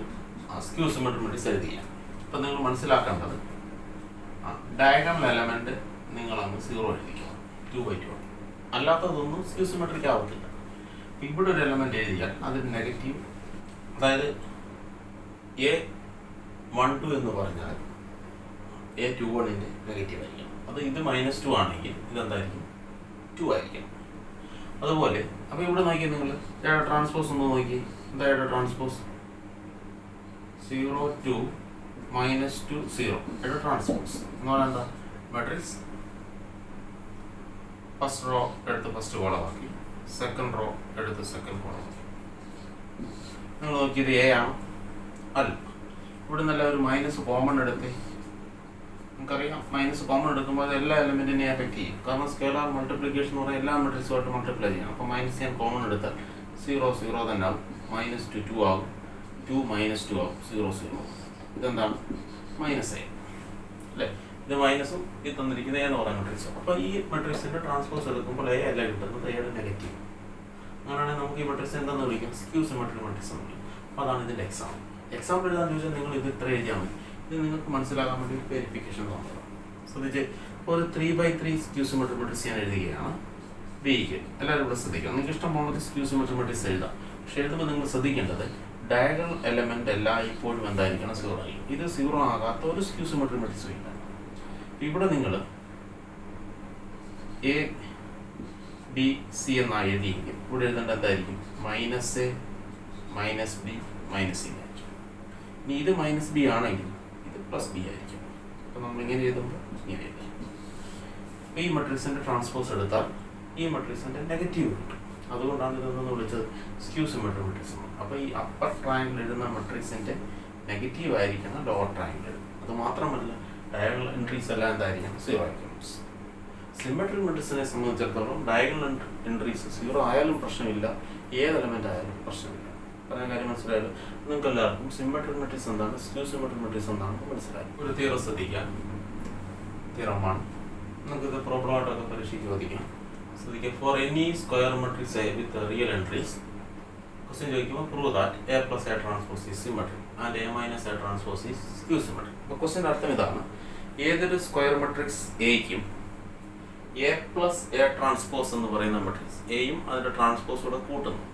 സ്ക്യൂ സിമെട്രിക് മെട്രിക്സ് എഴുതിയ. അപ്പം നിങ്ങൾ മനസ്സിലാക്കേണ്ടത് ഡയഗണൽ എലമെന്റ് നിങ്ങൾ അങ്ങ് 0 എഴുതിക്കുക 2/2. അല്ലാത്തതൊന്നും സ്ക്യൂ സിമെട്രിക് ആവത്തില്ല. ഇവിടെ ഒരു എലമെന്റ് എഴുതിയാൽ അതിന് നെഗറ്റീവ്, അതായത് A12 എന്ന് പറഞ്ഞാൽ A21ന്റെ നെഗറ്റീവ് ആയിരിക്കും. അത് ഇത് -2 ആണെങ്കിൽ ഇതെന്തായിരിക്കും 2 ആയിരിക്കും. അതുപോലെ അപ്പോൾ ഇവിടെ നോക്കിയാൽ നിങ്ങൾ ഏടെ ട്രാൻസ്പോസ് ഒന്ന് നോക്കി. എന്താ ഏടെ ട്രാൻസ്പോസ് 0 2 -2 0 ഏടെ ട്രാൻസ്പോസ് എന്ന് പറഞ്ഞാൽ എന്താ മാട്രിക്സ് ഫസ്റ്റ് റോ എടുത്ത് ഫസ്റ്റ് കോളമാക്കി, സെക്കൻഡ് റോ എടുത്ത് സെക്കൻഡ് കോളമാക്കി. നിങ്ങൾ നോക്കിയത് എ ആണ് അല്ല. ഇവിടെ നല്ല ഒരു മൈനസ് കോമൺ എടുത്ത് നമുക്കറിയാം മൈനസ് കോമൺ എടുക്കുമ്പോൾ അത് എല്ലാ എലമെന്റിനെ എഫക്ട് ചെയ്യും. കാരണം സ്കേലാർ മൾട്ടിപ്ലിക്കേഷൻ എന്ന് പറഞ്ഞാൽ എല്ലാ മെട്രിക്സുമായിട്ട് മൾട്ടിപ്ലൈ ചെയ്യണം. അപ്പോൾ മൈനസ് ഞാൻ കോമൺ എടുത്താൽ 0 0 തന്നെ ആവും, -2 2 ആവും, 2 -2 ആവും, 0 0. ഇതെന്താണ് -a അല്ലേ? ഇത് മൈനസും ഇത് തന്നിരിക്കുന്ന എന്ന് പറയുന്ന മെട്രിക്സ്. അപ്പോൾ ഈ മെട്രിക്സിന്റെ ട്രാൻസ്പോസ് എടുക്കുമ്പോൾ എ അല്ല കിട്ടുന്നത്, എയുടെ നെഗറ്റീവ്. അങ്ങനെയാണെങ്കിൽ നമുക്ക് ഈ മെട്രിക്സ് എന്താണെന്ന് വിളിക്കാം സ്ക്യൂ സിമെട്രിക് മെട്രിക്സ് എന്ന് വിളിക്കും. അപ്പോൾ അതാണ് ഇതിന്റെ എക്സാമ്പിൾ എഴുതാന്ന് ചോദിച്ചാൽ നിങ്ങൾ ഇത് ഇത്ര എഴുതിയാൽ മതി. ഇത് നിങ്ങൾക്ക് മനസ്സിലാകാൻ വേണ്ടി വെരിഫിക്കേഷൻ തോന്നുന്നത് ശ്രദ്ധിച്ച്. ഒരു 3/3 സ്ക്യൂ സിമെട്രിക് മെട്രിക്സ് ഞാൻ എഴുതുകയാണ് ബിക്ക്. എല്ലാവരും ഇവിടെ ശ്രദ്ധിക്കുക. നിങ്ങൾക്ക് ഇഷ്ടം പോകുന്നത് സ്ക്യൂ സിമെട്രിക് മെട്രിക്സ് എഴുതാം. പക്ഷെ എഴുതുമ്പോൾ നിങ്ങൾ ശ്രദ്ധിക്കേണ്ടത് ഡയഗണൽ എലമെന്റ് എല്ലാം ഇപ്പോഴും എന്തായിരിക്കണം 0 ആയിരിക്കും. ഇത് 0 ആകാത്ത ഒരു സ്ക്യൂ സിമെട്രിക് മെട്രിക്സ് ഇല്ല. ഇവിടെ നിങ്ങൾ A B C എന്നാണ് എഴുതിയെങ്കിൽ ഇവിടെ എഴുതേണ്ട എന്തായിരിക്കും -A -B -C ആയിരിക്കും. ഇനി ഇത് -B ആണെങ്കിൽ ഇത് +B ആയിരിക്കും. അപ്പോൾ നമ്മൾ ഇങ്ങനെ എഴുതുമ്പോൾ ഇങ്ങനെ എഴുതാം. ഈ മെട്രിക്സിന്റെ ട്രാൻസ്പോസ് എടുത്താൽ ഈ മെട്രിക്സിന്റെ നെഗറ്റീവ് കിട്ടും. അതുകൊണ്ടാണ് ഇതെന്ന് വിളിച്ചത് സ്ക്യൂ സിമെട്രിക് മെട്രിക്സ്. അപ്പോൾ ഈ അപ്പർ ട്രയാങ്കിൾ എഴുതുന്ന മെട്രിക്സിന്റെ നെഗറ്റീവ് ആയിരിക്കണം ലോവർ ട്രയാങ്കിൾ. അത് മാത്രമല്ല ഡയഗണൽ എൻട്രീസ് എല്ലാം എന്തായിരിക്കണം 0 ആയിരിക്കണം. സിമെട്രിക് മെട്രിക്സിനെ സംബന്ധിച്ചിടത്തോളം ഡയഗണൽ എൻട്രീസ് 0 ആയാലും പ്രശ്നമില്ല, ഏത് എലമെന്റ് ആയാലും പ്രശ്നമില്ല. പറയാൻ കാര്യം മനസ്സിലായാലും നിങ്ങൾക്ക് എല്ലാവർക്കും സിമെട്രിക് മെട്രിക്സ് എന്താണ് സ്ക്യൂ സിമെട്രിക് മെട്രിക്സ് എന്താണെന്ന് മനസ്സിലായി. ഒരു തിയറം ശ്രദ്ധിക്കാം. തിയറം 1 നമുക്കിത് പ്രോബ്ലമായിട്ടൊക്കെ പരീക്ഷയ്ക്ക് ചോദിക്കാം. ശ്രദ്ധിക്കുക. For any square matrix A with real entries question ചോദിക്കുമ്പോൾ prove that A + A transpose is symmetric and A - A transpose is skew symmetric. അപ്പോൾ ക്വസ്റ്റ്യൻ്റെ അർത്ഥം ഇതാണ്: ഏതൊരു സ്ക്വയർ മെട്രിക്സ് എയ്ക്കും A + A ട്രാൻസ്പോസ് എന്ന് പറയുന്ന മെട്രിക്സ് എയും അതിൻ്റെ ട്രാൻസ്പോസ് കൂടെ കൂട്ടുന്നു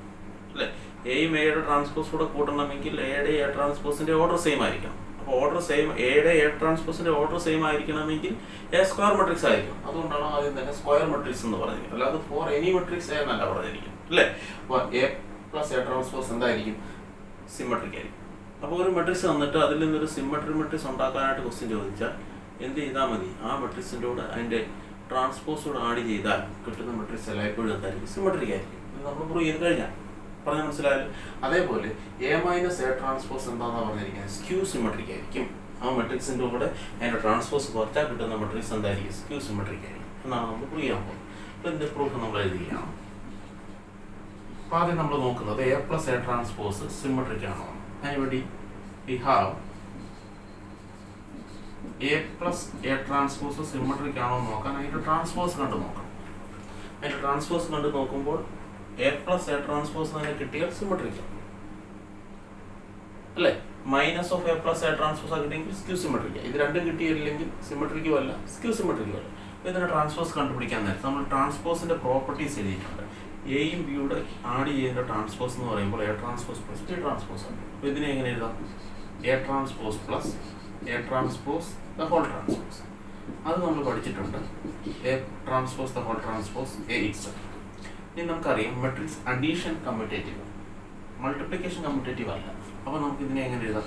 അല്ലേ? എയും എയുടെ ട്രാൻസ്പോസ് കൂടെ കൂട്ടണമെങ്കിൽ എയുടെ A ട്രാൻസ്പോസിൻ്റെ ഓർഡർ സെയിം ആയിരിക്കണം. അപ്പോൾ ഓർഡർ സെയിം, എയുടെ A ട്രാൻസ്പോസിൻ്റെ ഓർഡർ സെയിം ആയിരിക്കണമെങ്കിൽ A സ്ക്വയർ മെട്രിക്സ് ആയിരിക്കും. അതുകൊണ്ടാണ് ആദ്യം തന്നെ സ്ക്വയർ മെട്രിക്സ് എന്ന് പറഞ്ഞിരിക്കുന്നത്, അല്ലാതെ ഫോർ എനി മെട്രിക്സ് A എന്നല്ല പറഞ്ഞിരിക്കുന്നത് അല്ലേ? അപ്പോൾ A + A ട്രാൻസ്പോസ് എന്തായിരിക്കും? സിമെട്രിക് ആയിരിക്കും. അപ്പോൾ ഒരു മെട്രിക്സ് തന്നിട്ട് അതിൽ നിന്നൊരു സിമെട്രിക് മെട്രിക്സ് ഉണ്ടാക്കാനായിട്ട് ക്വസ്റ്റ്യൻ ചോദിച്ചാൽ എന്ത് ചെയ്താൽ മതി? ആ മെട്രിക്സിൻ്റെ കൂടെ അതിൻ്റെ ട്രാൻസ്പോസോട് ആഡ് ചെയ്താൽ കിട്ടുന്ന മെട്രിക്സ് എല്ലായ്പ്പോഴും എന്തായിരിക്കും? സിമെട്രിക് ആയിരിക്കും. ഇത് നമ്മൾ പ്രൂവ് ചെയ്ത് കഴിഞ്ഞാൽ പറഞ്ഞാൽ മനസ്സിലായാലും. അതേപോലെ A - A ട്രാൻസ്പോസ് എന്താണെന്ന് പറഞ്ഞിരിക്കുന്നത് സ്ക്യൂ സിമെട്രിക് ആയിരിക്കും. ആ മെട്രിക്സിൻ്റെ കൂടെ അതിൻ്റെ ട്രാൻസ്പോസ് കുറച്ചാൽ കിട്ടുന്ന മെട്രിക്സ് എന്തായിരിക്കും? സ്ക്യൂ സിമെട്രിക് ആയിരിക്കും എന്നാണ് നമ്മൾ പ്രൂവ് ചെയ്യാൻ പോകുന്നത്. അപ്പോൾ ഇതിൻ്റെ പ്രൂഫ് നമ്മൾ എഴുതുകയാണ്. അപ്പോൾ ആദ്യം നമ്മൾ നോക്കുന്നത് A + A ട്രാൻസ്പോസ് സിമെട്രിക് ആണോ. അതിനുവേണ്ടി we have A + A transpose symmetric ആണോ എന്ന് നോക്കാൻ അതിൻ്റെ ട്രാൻസ്പോസ് കണ്ടു നോക്കണം. അതിൻ്റെ ട്രാൻസ്പോസ് കണ്ടു നോക്കുമ്പോൾ A + A ട്രാൻസ്പോസ് തന്നെ കിട്ടിയാൽ സിമെട്രിക് ആണ് അല്ലേ? Minus of A + A transpose കിട്ടിയെങ്കിൽ സ്ക്യൂ സിമെട്രിക്. ഇത് രണ്ടും കിട്ടിയില്ലെങ്കിൽ സിമെട്രിക്കും അല്ല സ്ക്യൂ സിമെട്രിക്കും അല്ല. അപ്പോൾ ഇതിൻ്റെ ട്രാൻസ്പോസ് കണ്ടുപിടിക്കാൻ നേരത്തെ നമ്മൾ ട്രാൻസ്പോസിൻ്റെ പ്രോപ്പർട്ടീസ് എഴുതിയിട്ടുണ്ട്. എയും ബിയുടെ ആഡ് ചെയ്യേണ്ട ട്രാൻസ്പോസ് എന്ന് പറയുമ്പോൾ A ട്രാൻസ്പോസ് + B ട്രാൻസ്പോസ് ആണ്. അപ്പോൾ ഇതിനെ എങ്ങനെ എഴുതാം? A transpose + A transpose the whole transpose. അത് നമ്മൾ പഠിച്ചിട്ടുണ്ട്. A transpose the whole transpose A itself. ഇനി നമുക്കറിയാം matrix addition commutative, multiplication commutative അല്ല. അപ്പോൾ നമുക്ക് ഇതിനെ എങ്ങനെ എഴുതാം?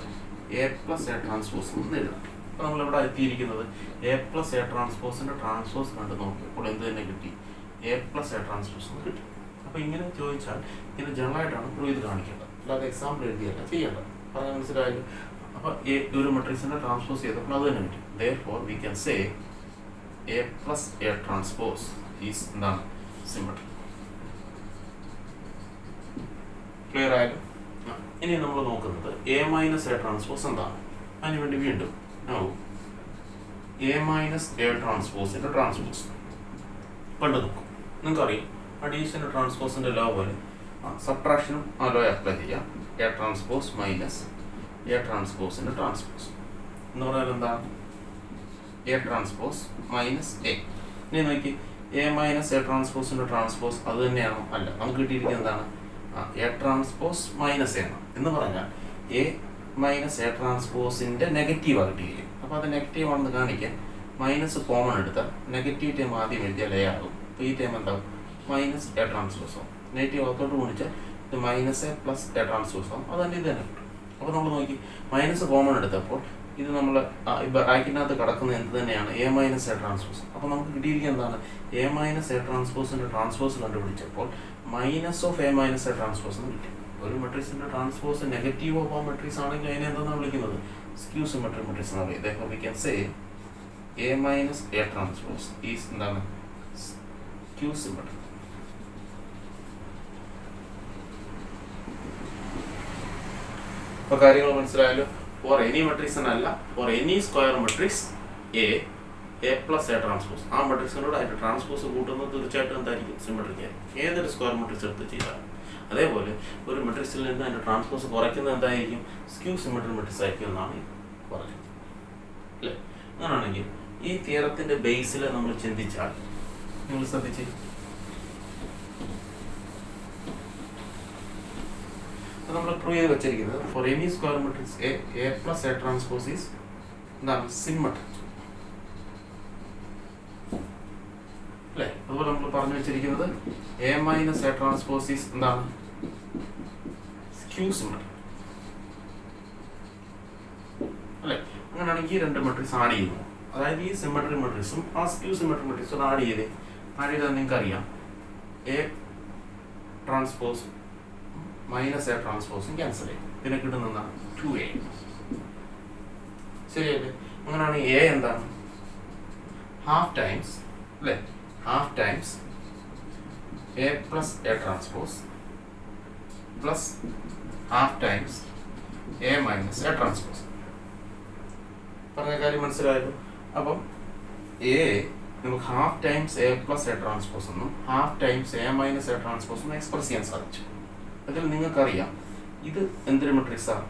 A + A ട്രാൻസ്പോസ് എന്ന് എഴുതാം. അപ്പോൾ നമ്മളിവിടെ എത്തിയിരിക്കുന്നത് A + A ട്രാൻസ്പോസിൻ്റെ ട്രാൻസ്പോസ് കണ്ട് നോക്കിയപ്പോൾ എന്ത് തന്നെ കിട്ടി? A + A ട്രാൻസ്പോസ് എന്ന് കിട്ടി. അപ്പോൾ ഇങ്ങനെ ചോദിച്ചാൽ ഇത് ജനറലായിട്ടാണ് പ്രൂവ് ചെയ്ത് കാണിക്കേണ്ടത്, അല്ലാതെ എക്സാമ്പിൾ എഴുതിയല്ല ചെയ്യേണ്ടത്. പറഞ്ഞാൽ മനസ്സിലായാലും. അപ്പോൾ ഒരു മെട്രിക്സിൻ്റെ ട്രാൻസ്പോസ് ചെയ്തപ്പോൾ അത് തന്നെ കിട്ടും. Therefore we can say A + A transpose is എന്താണ്? സിമെട്രിക്. ക്ലിയർ ആയാലും. ഇനി നമ്മൾ നോക്കുന്നത് A - A ട്രാൻസ്പോസ് എന്താണ്. അതിനുവേണ്ടി വീണ്ടും എ മൈനസ് എ ട്രാൻസ്പോസിൻ്റെ ട്രാൻസ്പോസ് കണ്ടു നോക്കും. നിങ്ങൾക്കറിയാം അഡീഷൻ്റെ ട്രാൻസ്പോസിൻ്റെ ലോ പോലെ സബ്ട്രാക്ഷനും ആ ലോ അപ്ലൈ ചെയ്യാം. എ ട്രാൻസ്പോസ് മൈനസ് എ ട്രാൻസ്പോസിൻ്റെ ട്രാൻസ്പോസ് എന്ന് പറഞ്ഞാൽ എന്താണ്? A transpose minus A. ഇനി നോക്കി, എ മൈനസ് എ ട്രാൻസ്പോസിൻ്റെ ട്രാൻസ്പോസ് അത് തന്നെയാണോ? അല്ല. നമുക്ക് കിട്ടിയിരിക്കുന്നത് എന്താണ്? എ ട്രാൻസ്പോസ് മൈനസ് എ ആണ് എന്ന് പറഞ്ഞാൽ എ മൈനസ് എ ട്രാൻസ്പോസിൻ്റെ നെഗറ്റീവാണ് കിട്ടിയിരിക്കും. അപ്പോൾ അത് നെഗറ്റീവ് ആണെന്ന് കാണിക്കാൻ മൈനസ് കോമൺ എടുത്താൽ നെഗറ്റീവ് ടൈം ആദ്യം എഴുതിയാൽ എ ആകും. അപ്പോൾ ഈ ടൈം എന്താകും? മൈനസ് എ ട്രാൻസ്പോസ് ആവും. നെഗറ്റീവ് അകത്തോട്ട് ഗുണിച്ചാൽ ഇത് minus A plus A transpose ആവും. അത് തന്നെ ഇത് തന്നെ കിട്ടും. അപ്പോൾ നമ്മൾ നോക്കി, മൈനസ് കോമൺ എടുത്തപ്പോൾ ഇത് നമ്മൾ ബ്രാക്കറ്റിനകത്ത് കിടക്കുന്ന എന്ത് തന്നെയാണ്? A minus A transpose. അപ്പോൾ നമുക്ക് കിട്ടിയിരിക്കുക എന്താണ്? എ മൈനസ് എ ട്രാൻസ്പോസിൻ്റെ ട്രാൻസ്പോസ് കണ്ടുപിടിച്ചപ്പോൾ minus of A minus A transpose എന്ന് കിട്ടി. ഒരു മെട്രിക്സിൻ്റെ ട്രാൻസ്പോസ് നെഗറ്റീവ് ഓഫ് ആ മെട്രിക്സ് ആണെങ്കിൽ അതിനെ എന്താണ് വിളിക്കുന്നത്? സ്ക്യൂ സിമെട്രിക് മെട്രിക്സ് എന്ന് പറയും. Therefore we can say A minus A transpose is എന്താണ്? Skew symmetric. അപ്പോൾ കാര്യങ്ങൾ മനസ്സിലായല്ലോ. ഫോർ എനി മെട്രിക്സ് എന്നല്ല, four any square matrix A plus A transpose, ആ മെട്രിക്സിനോട് അതിൻ്റെ ട്രാൻസ്പോസ് കൂട്ടുന്നത് തീർച്ചയായിട്ടും എന്തായിരിക്കും? സിമെട്രിക് ആയിരിക്കും. ഏതൊരു സ്ക്വയർ മെട്രിക്സ് എടുത്ത് ചെയ്താലും. അതേപോലെ ഒരു മെട്രിക്സിൽ നിന്ന് അതിൻ്റെ ട്രാൻസ്പോസ് കുറയ്ക്കുന്നത് എന്തായിരിക്കും? സ്ക്യൂ സിമെട്രിക് മെട്രിക്സ് ആയിരിക്കും എന്നാണ് പറയുന്നത്. അല്ലേ? അങ്ങനെയാണെങ്കിൽ ഈ തിയറത്തിൻ്റെ ബേസിൽ നമ്മൾ ചിന്തിച്ചാൽ, നിങ്ങൾ ശ്രദ്ധിച്ച്, നമ്മൾ പ്രൂവ് ചെയ്ത് വെച്ചിരിക്കുന്നത് for any square matrix A plus A transpose is എന്താണ്? സിമെട്രിക്. അല്ലേ? അതുപോലെ നമ്മൾ പറഞ്ഞു വെച്ചിരിക്കുന്നത് A minus A transpose is എന്താണ്? Skew symmetric. അല്ലേ? അങ്ങനെയാണെങ്കിൽ ഈ രണ്ട് മെട്രിക്സ് ആഡ് ചെയ്യുന്നു. അതായത് ഈ സിമെട്രിക് മെട്രിക്സും ആ സ്ക്യൂ സിമെട്രിക് മെട്രിക്സും ആഡ് ചെയ്താൽ നിങ്ങൾക്ക് അറിയാം എ ട്രാൻസ്പോസ് മൈനസ് എ ട്രാൻസ്പോസും ക്യാൻസൽ ചെയ്യും. ഇതിനെ കിട്ടുന്നതാണ് 2a. ശരിയല്ലേ? അങ്ങനെയാണ് എ എന്താണ്? ഹാഫ് ടൈംസ്, അല്ലേ? Half times A plus A transpose plus half times A minus A transpose. പറഞ്ഞ കാര്യം മനസ്സിലായല്ലോ. അപ്പം എ നമുക്ക് half times A plus A transpose എന്നും half times A minus A transpose എന്നും എക്സ്പ്രസ് ചെയ്യാൻ സാധിച്ചു. അതിൽ നിങ്ങൾക്കറിയാം ഇത് എന്തൊരു മെട്രിക്സാണ്?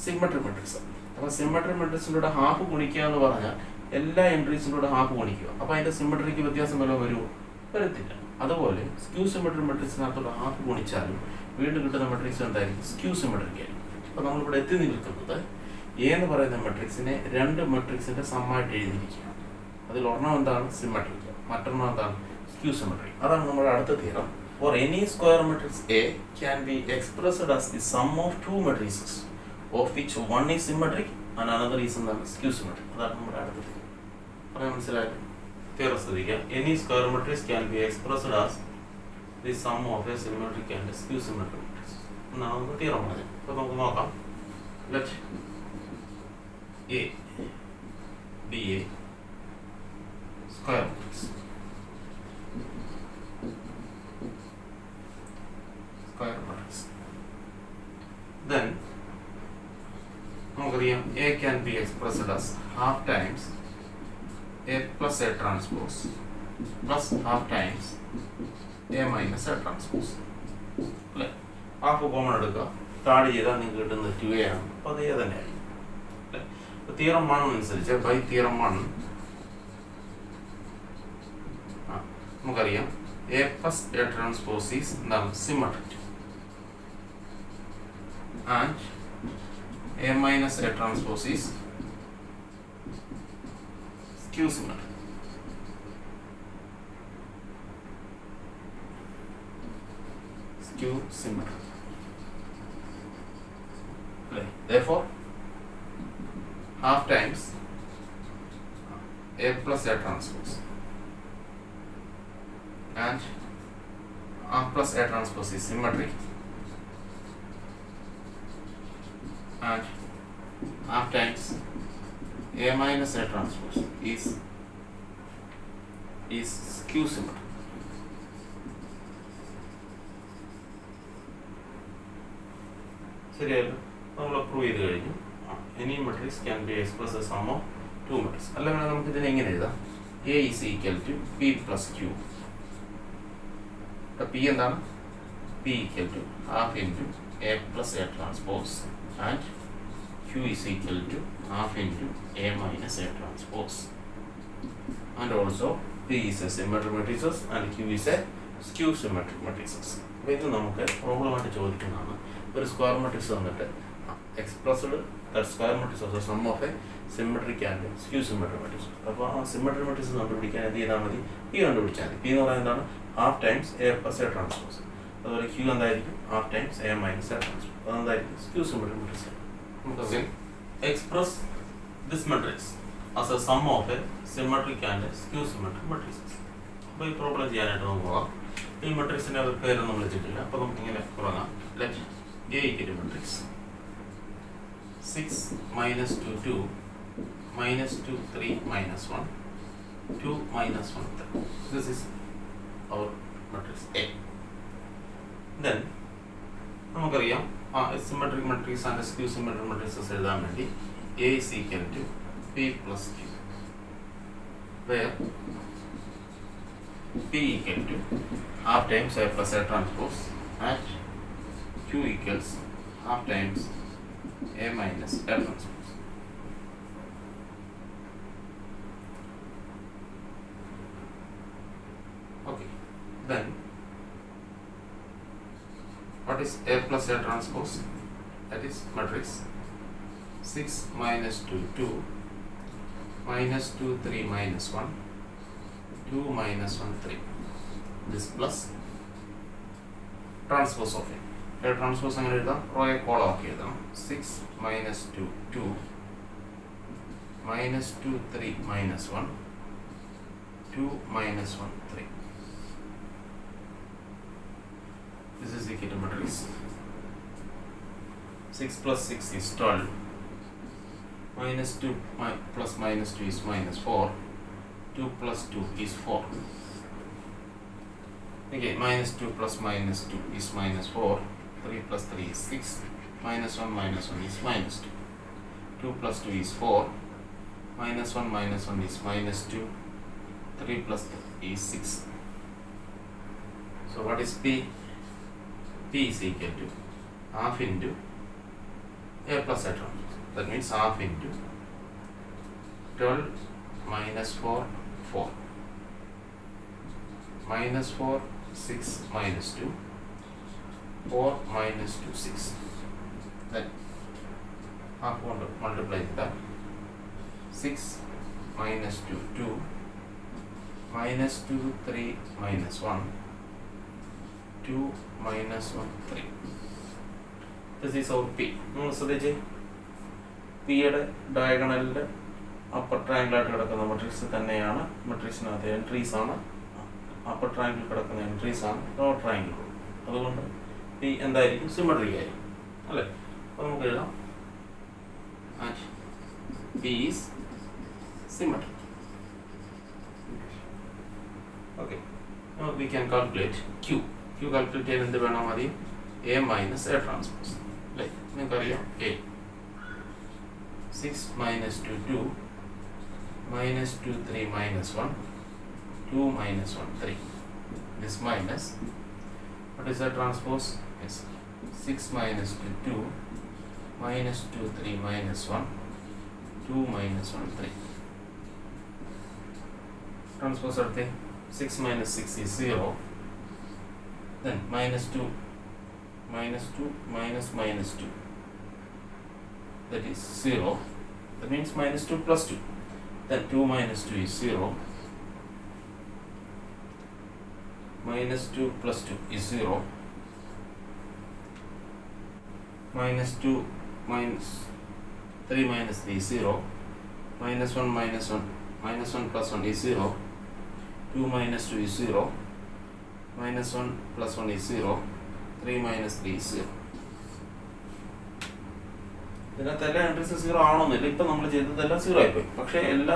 സിമെട്രിക് മെട്രിക്സാണ്. അപ്പോൾ സിമെട്രിക് മെട്രിക്സിലൂടെ ഹാഫ് ഗുണിക്കുക എന്ന് പറഞ്ഞാൽ എല്ലാ എൻട്രീസിലൂടെ ഹാഫ് ഗുണിക്കുക. അപ്പോൾ അതിൻ്റെ സിമെട്രിക്ക് വ്യത്യാസം വല്ലതും വരുമോ? വരത്തില്ല. അതുപോലെ സ്ക്യൂ സിമെട്രിക് മെട്രിക്സിനകത്തോടെ ഹാഫ് ഗുണിച്ചാലും വീണ്ടും കിട്ടുന്ന മെട്രിക്സ് എന്തായിരിക്കും? സ്ക്യൂ സിമെട്രിക് ആയിരിക്കും. അപ്പോൾ നമ്മളിവിടെ എത്തി നിൽക്കുന്നത് എ എന്ന് പറയുന്ന മെട്രിക്സിനെ രണ്ട് മെട്രിക്സിൻ്റെ സമ്മായിട്ട് എഴുതിയിരിക്കുകയാണ്. അതിൽ ഒരെണ്ണം എന്താണ്? സിമെട്രിക്, മറ്റൊരെണ്ണം എന്താണ്? Skew symmetric. അതാണ് നമ്മുടെ അടുത്ത theorem. For any square matrix A can be expressed as the sum of two matrices of which one is symmetric and another is skew symmetric. അതാണ് നമ്മുടെ അടുത്ത തിയറം. പറയാൻ മനസ്സിലായോ? തിയറം ശ്രദ്ധിക്കുക. Any square matrix can be expressed as the sum of a symmetric and a skew symmetric matrix. എന്നാണ് നമുക്ക് theorem പറഞ്ഞത്. അപ്പോൾ നമുക്ക് നോക്കാം. Let A be a square matrix. Square matrix. Then നമുക്കറിയാം A can be expressed as half times A plus A transpose plus half times A minus A transpose. അല്ലേ? Half common എടുക്കുക, താഴെ ചെയ്താൽ നിങ്ങൾക്ക് കിട്ടുന്നത് 2a ആണ്. അപ്പോൾ അത് A തന്നെ ആയി. അല്ലേ? അപ്പോൾ തിയറം 1 അനുസരിച്ച് ബൈ തിയറം 1 നമുക്കറിയാം A plus A transpose is എന്താണ്? Symmetric. And A minus A transpose is skew symmetric. Skew symmetric. Therefore, half times A plus A transpose and half plus A transpose is symmetric. And half times A minus A transpose is skew symmetric. ശരിയല്ലോ? നമ്മൾ prove ചെയ്ത് കഴിഞ്ഞു. Any matrix can be expressed as sum of 2 matrix. അല്ലെങ്കിൽ നമുക്ക് ഇതിനെ എങ്ങനെ എഴുതാം? A is equal to P plus Q. P എന്താണ്? P equal to half into A plus A transpose and Q is equal to half into A minus A transpose. And also P is a symmetric matrices and Q is a skew symmetric matrices. അപ്പോൾ ഇത് നമുക്ക് പ്രോബ്ലമായിട്ട് ചോദിക്കുന്നതാണ്. ഒരു square matrix തന്നിട്ട് expressed square matrix of sum of a symmetric and skew symmetric matrix. അപ്പോൾ ആ symmetric matrix കണ്ടുപിടിക്കാൻ എന്ത് ചെയ്താൽ മതി? P കണ്ടുപിടിച്ചാൽ മതി. P എന്ന് പറയുന്നത് എന്താണ്? Half times A plus A transpose. അതുപോലെ Q എന്തായിരിക്കും? Half times A minus A transpose. അതെന്തായിരിക്കും? Skew symmetric matrix. നമുക്ക് express this matrix as a sum of a symmetric and a skew symmetric matrices. അപ്പോൾ ഈ problem ചെയ്യാനായിട്ട് നമുക്ക് പോകാം. ഈ മെട്രിക്സിൻ്റെ ഒരു പേരൊന്നും വിളിച്ചിട്ടില്ല. അപ്പോൾ നമുക്കിങ്ങനെ തുടങ്ങാം. Let A equal to matrix 6 minus 2 2 minus 2 3 minus 1 2 minus 1 3. This is our matrix A. Then നമുക്കറിയാം symmetric matrix and skew symmetric matrixes എഴുതാൻ വേണ്ടി A is equal to P plus Q, where P equal to half times A plus A transpose and Q equals half times A minus A transpose. Okay, then what is A plus A transpose? That is matrix 6 minus 2 2 minus 2 3 minus 1 2 minus 1 3. This plus transpose of A. A transpose അങ്ങനെ എഴുതാം. റോയെ column ആക്കി എഴുതാം. 6 minus 2 2 minus 2 3 minus 1 2 minus 1 3. This is equal to matrix 6 plus 6 is 12. Minus 2 plus minus 2 is minus 4. 2 plus 2 is 4. Okay, minus 2 plus minus 2 is minus 4. 3 plus 3 is 6. Minus 1 is minus 2. 2 plus 2 is 4. Minus 1 is minus 2. 3 plus 2 is 6. So what is P? P is equal to half into A plus A transpose. That means half into 12 minus 4 4 minus 4 6 minus 2 4 minus 2 6. Then half multiply that 6 minus 2 2 minus 2 3 minus 1 2 minus 1 3. This is our P. ശ്രദ്ധിച്ചേ, പിയുടെ ഡയഗണലിൻ്റെ upper ട്രയാങ്കിളായിട്ട് കിടക്കുന്ന matrix തന്നെയാണ് മെട്രിക്സിനകത്ത് entries ആണ്. Upper triangle കിടക്കുന്ന entries ആണ് lower triangle. അതുകൊണ്ട് P എന്തായിരിക്കും? സിമെട്രിക് ആയിരിക്കും അല്ലേ? അപ്പോൾ നമുക്ക് എഴുതാം P is symmetric. Okay, we can calculate Q. Q calculate ചെയ്യാൻ എന്ത് വേണം? ആദ്യം എ മൈനസ് എ ട്രാൻസ്പോസ് അല്ലേ? നിങ്ങൾക്കറിയാം A 6 minus 2 2 minus 2 3 minus 1 2 minus 1 3. This minus, what is the transpose? Yes, 6 minus 2 2 minus 2 3 minus 1 2 minus 1 3. Transpose of 6 minus 6 is 0. Then minus 2 minus 2 minus minus 2, that is 0. That means minus 2 plus 2. Then 2 minus 2 is 0. Minus 2 plus 2 is 0. Minus 2 minus 3 minus 3 is 0. Minus 1 minus 1 minus 1 plus 1 is 0. 2 minus 2 is 0. Minus 1 plus 1 is 0. 3 minus 3 is 0. ഇതിനകത്ത് എല്ലാ എൻട്രീസും 0 ആവണമെന്നില്ല. ഇപ്പം നമ്മൾ ചെയ്തതെല്ലാം 0 ആയിപ്പോയി. പക്ഷേ എല്ലാ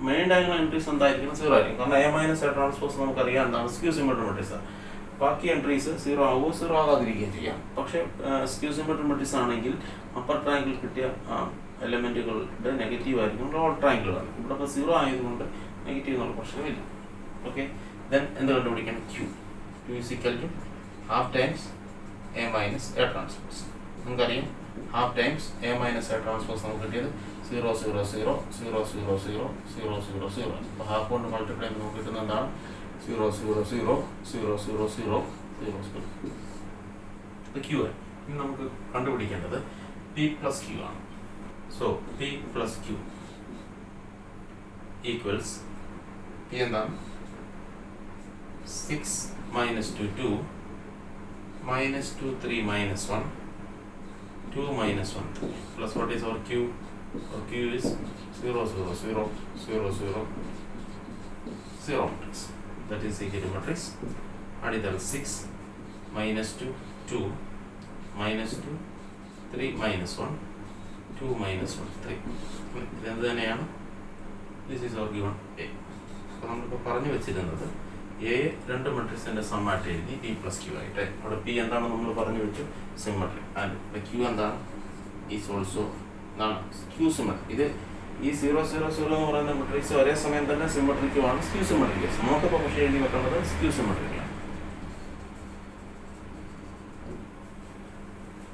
main diagonal entries എന്തായിരിക്കണം? 0 ആയിരിക്കും. കാരണം എ മൈനസ് എ ട്രാൻസ്പോസ് നമുക്കറിയാം എന്താണ്? Skew symmetric matrix. ബാക്കി എൻട്രീസ് 0 ആവുകയോ 0 ആകാതിരിക്കുകയും ചെയ്യാം. പക്ഷേ സ്ക്യൂ സിമെട്രിക് മെട്രിക്സ് ആണെങ്കിൽ അപ്പർ ട്രയാങ്കിൾ കിട്ടിയ എലമെൻറ്റുകളുടെ നെഗറ്റീവ് ആയിരിക്കും ലോവർ ട്രയാങ്കിൾ ആണ്. ഇവിടെ ഇപ്പോൾ 0 ആയതുകൊണ്ട് നെഗറ്റീവ് എന്നുള്ള പ്രശ്നമില്ല. ഓക്കെ, ദെൻ എന്ത് കണ്ടുപിടിക്കണം? Q. Q is equal to half times A minus A transpose. നമുക്കറിയാം half times A minus A transpose നമുക്ക് കിട്ടിയത് 0 0 0 0 0 0 0 0 0. അപ്പോൾ ഹാഫ് കൊണ്ട് മൾട്ടിപ്ലൈ ചെയ്യുമ്പോൾ നമുക്ക് കിട്ടുന്ന എന്താണ്? 0 0 0 0 0 0 0 0. ഇത് ക്യൂ ആണ്. ഇനി നമുക്ക് കണ്ടുപിടിക്കേണ്ടത് പി പ്ലസ് ക്യൂ ആണ്. So P plus Q equals P എന്താണ്? 6 minus 2 2 minus 2 3 minus 1 2 minus 1 3 plus what is our q? Our q is 0 0 0 0 0 0 matrix. That is equal to matrix. And it is 6 minus 2 2 minus 2 3 minus 1 2 minus 1 3. ഇതെന്ത് തന്നെയാണ്? This is our given A. അപ്പോൾ നമ്മളിപ്പോൾ പറഞ്ഞു വെച്ചിരുന്നത് A രണ്ട് മെട്രിക്സിൻ്റെ സമ്മായിട്ട് എഴുതി P plus Q ആയിട്ട്. അവിടെ പി എന്താണ് നമ്മൾ പറഞ്ഞു വെച്ചു? സിമ്മട്രി. ആൻഡ് ക്യൂ എന്താണ്? ഈസ് ഓൾസോ എന്താണ്? Q symmetry. ഇത് ഈ 0 0 0 എന്ന് പറയുന്ന മെട്രിക്സ് ഒരേ സമയം തന്നെ സിമ്മട്രിക്കുമാണ്, സ്ക്യൂ സിമ്മട്രിക്ക്. നമുക്കിപ്പോൾ പക്ഷേ എഴുതി വെക്കേണ്ടത് സ്ക്യൂ സിമ്മട്രിക്കാണ്.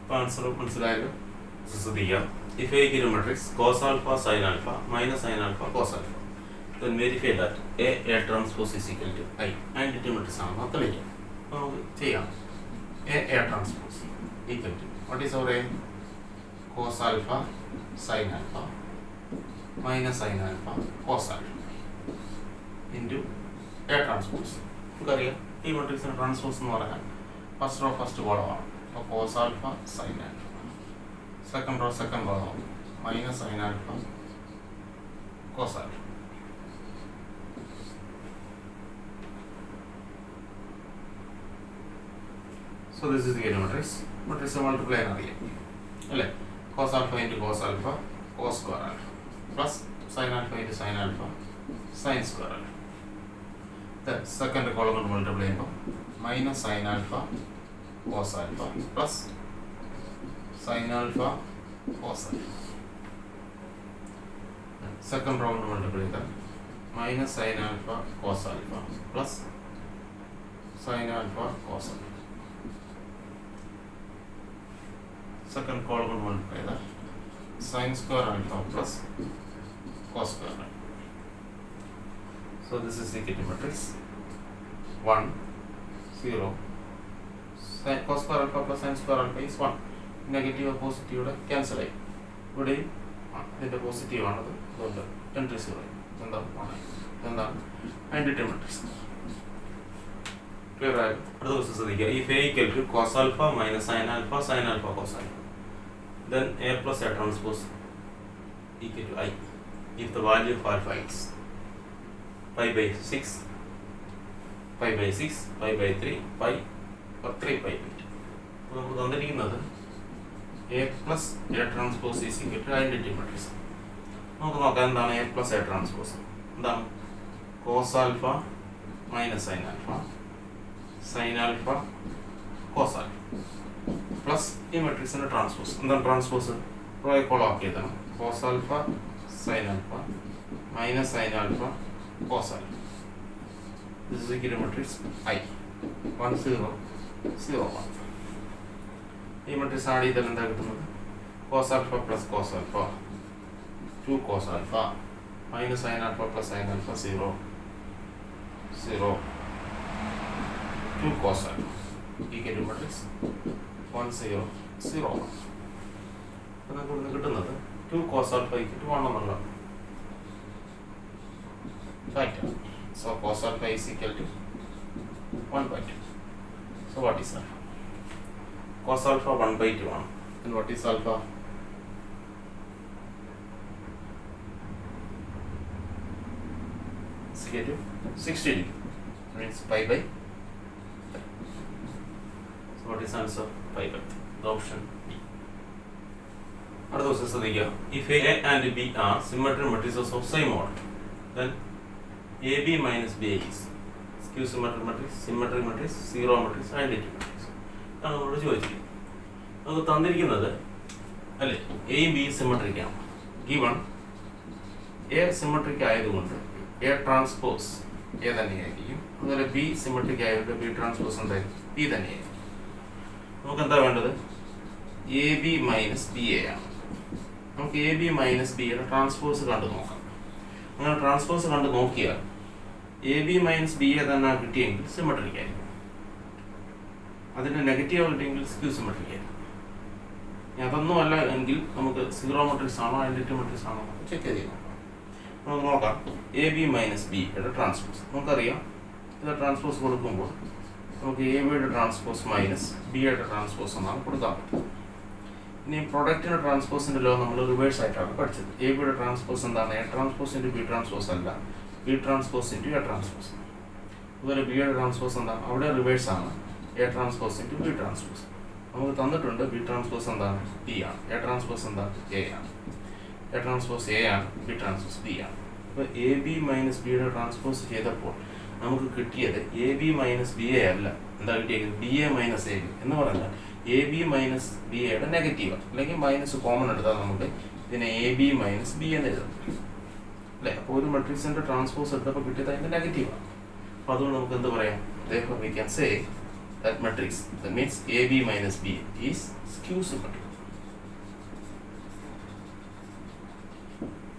അപ്പോൾ ആൻസർ മനസ്സിലായല്ലോ? ശ്രദ്ധിക്കാം. If A given matrix cos alpha sine alpha minus sine alpha cos alpha, then verify that A transpose is equal to I. Identity matrix ആണെന്ന് തെളിയിക്കാം. നമുക്ക് ചെയ്യാം. A transpose equal to what is our A? Cos alpha sin alpha minus sin alpha cos alpha into A transpose. നമുക്കറിയാം ഈ മെട്രിക്സിന് transpose എന്ന് പറഞ്ഞാൽ first row first കോളമാണ്. അപ്പോൾ cos alpha sin alpha, second row second കോളമാണ് minus sin alpha cos alpha. So this is the matrix. Matrix multiply അറിയാം അല്ലേ? cos alpha into cos alpha cos square alpha plus sin alpha into sin alpha sin square alpha. Then second column കൊണ്ട് multiply ചെയ്യുമ്പോൾ minus sin alpha cos alpha plus sin alpha cos alpha. Second row കൊണ്ട് multiply ചെയ്താൽ minus sin alpha cos alpha plus sin alpha cos alpha. Second column will multiply that sin square alpha plus cos square alpha. So this is the equal matrix 1 0 sin cos square alpha plus sin square alpha is 1. Negative positive cancel ആയി. ഇവിടെ ഇതിന്റെ positive ആണത്, അതുകൊണ്ട് entry 0 എന്താണ് identity matrix. Clear ആയോ? അടുത്ത question ശ്രദ്ധിക്കുക. if A equal to cos alpha minus sin alpha cos alpha, then A plus A transpose equal to I if the value of alpha is pi by 6, pi by 6, pi by 3, pi or 3 pi by 2. നമുക്ക് തന്നിരിക്കുന്നത് A plus A transpose is equal to identity matrix. നമുക്ക് നോക്കാം എന്താണ് A plus A transpose. എന്താണ്? cos alpha minus sin alpha sin alpha cos alpha plus ഈ മെട്രിക്സിന്റെ transpose. എന്താണ് transpose? റോയെ കോളാക്കിയതാണ്. cos alpha sin alpha minus sin alpha cos alpha. This is equal to matrix I 1 0 0 1. ഈ matrix add ചെയ്താൽ എന്താ കിട്ടുന്നത്? cos alpha plus cos alpha 2 cos alpha minus sin alpha plus sin alpha 0 0 2 cos alpha equal to matrix 1 0 0 1. അപ്പോൾ നമുക്ക് ഇവിടുന്ന് കിട്ടുന്നത് 2 cos alpha equal to 1 എന്നുള്ള fact. So cos alpha is equal to 1/2. So what is alpha? Cos alpha 1/2 ആണ്. And what is alpha? It's equal to 60 degree. Means pi by 3. So what is answer? Pi by 3. The option D. അടുത്ത ദിവസം ശ്രദ്ധിക്കുക. If A and B are symmetry matrices of same order, then AB minus BA is skew symmetric matrix, symmetric matrix, zero matrix, identity matrix. ആണ് നമ്മളോട് ചോദിച്ചിരിക്കുന്നത്. നമുക്ക് തന്നിരിക്കുന്നത് അല്ലേ? എയും ബിയും സിമെട്രിക് ആണ്. ഗിവൺ എ സിമെട്രിക് ആയതുകൊണ്ട് എ ട്രാൻസ്പോസ് എ തന്നെയായിരിക്കും. അതുപോലെ ബി സിമെട്രിക് ആയതുകൊണ്ട് ബി ട്രാൻസ്പോസ് എന്തായിരിക്കും? ബി തന്നെയായിരിക്കും. നമുക്ക് എന്താ വേണ്ടത്? A B minus B A ആണ്. നമുക്ക് എ ബി മൈനസ് ബി യുടെ ട്രാൻസ്പോസ് കണ്ടു നോക്കാം. അങ്ങനെ ട്രാൻസ്പോസ് കണ്ടു നോക്കിയാൽ A B minus B A തന്നെ കിട്ടിയെങ്കിൽ സിമെട്രിക് ആയിരിക്കും. അതിൻ്റെ നെഗറ്റീവ് കിട്ടിയെങ്കിൽ സ്ക്യൂ സിമെട്രിക് ആയിരിക്കും. അതൊന്നും അല്ല എങ്കിൽ നമുക്ക് സീറോ മെട്രിക്സ് ആണോ ഐഡന്റിറ്റി മെട്രിക്സ് ആണോ ചെക്ക് ചെയ്ത് നോക്കാം. നമുക്ക് നോക്കാം എ ബി മൈനസ് ബി യുടെ ട്രാൻസ്പോസ്. നമുക്കറിയാം ഇത് ട്രാൻസ്പോസ് കൊടുക്കുമ്പോൾ നമുക്ക് എ ബിയുടെ ട്രാൻസ്പോസ് മൈനസ് ബി യുടെ ട്രാൻസ്പോസ് എന്നാണ് കൊടുക്കാൻ പറ്റും. ഇനി പ്രൊഡക്റ്റിൻ്റെ ട്രാൻസ്പോസിൻ്റെ ലോ നമ്മൾ റിവേഴ്സ് ആയിട്ടാണ് പഠിച്ചത്. എ ബിയുടെ ട്രാൻസ്പോസ് എന്താണ്? A transpose into B transpose അല്ല, B transpose into A transpose. അതുപോലെ ബിയുടെ ട്രാൻസ്പോസ് എന്താണ്? അവിടെ റിവേഴ്സ് ആണ്, A transpose into B transpose. നമുക്ക് തന്നിട്ടുണ്ട് ബി ട്രാൻസ്പോസ് എന്താണ്? ബി ആണ്. എ ട്രാൻസ്പോസ് എന്താണ്? എ ആണ്. എ ട്രാൻസ്പോസ് എ ആണ്, ബി ട്രാൻസ്പോസ് ബി ആണ്. അപ്പോൾ എ ബി മൈനസ് ബിയുടെ ട്രാൻസ്പോസ് ചെയ്തപ്പോൾ നമുക്ക് കിട്ടിയത് A B minus B A അല്ല, എന്താ കിട്ടിയത്? B A minus A B എന്ന് പറഞ്ഞാൽ എ ബി മൈനസ് ബി എയുടെ നെഗറ്റീവ് അല്ലെങ്കിൽ മൈനസ് കോമൺ എടുത്താൽ നമുക്ക് ഇതിനെ എ ബി മൈനസ് ബി എന്ന് എഴുതാം അല്ലേ? അപ്പോൾ ഒരു മെട്രിക്സിൻ്റെ ട്രാൻസ്പോസ് എടുത്തപ്പോൾ കിട്ടിയത് അതിൻ്റെ നെഗറ്റീവാണ്. അപ്പോൾ അതുകൊണ്ട് നമുക്ക് എന്ത് പറയാം? therefore we can say that matrix, that means AB minus B is skew symmetric.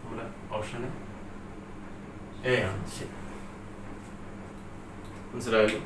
നമ്മുടെ ഓപ്ഷൻ എ ആണ് ശരി. മനസ്സിലായല്ലോ?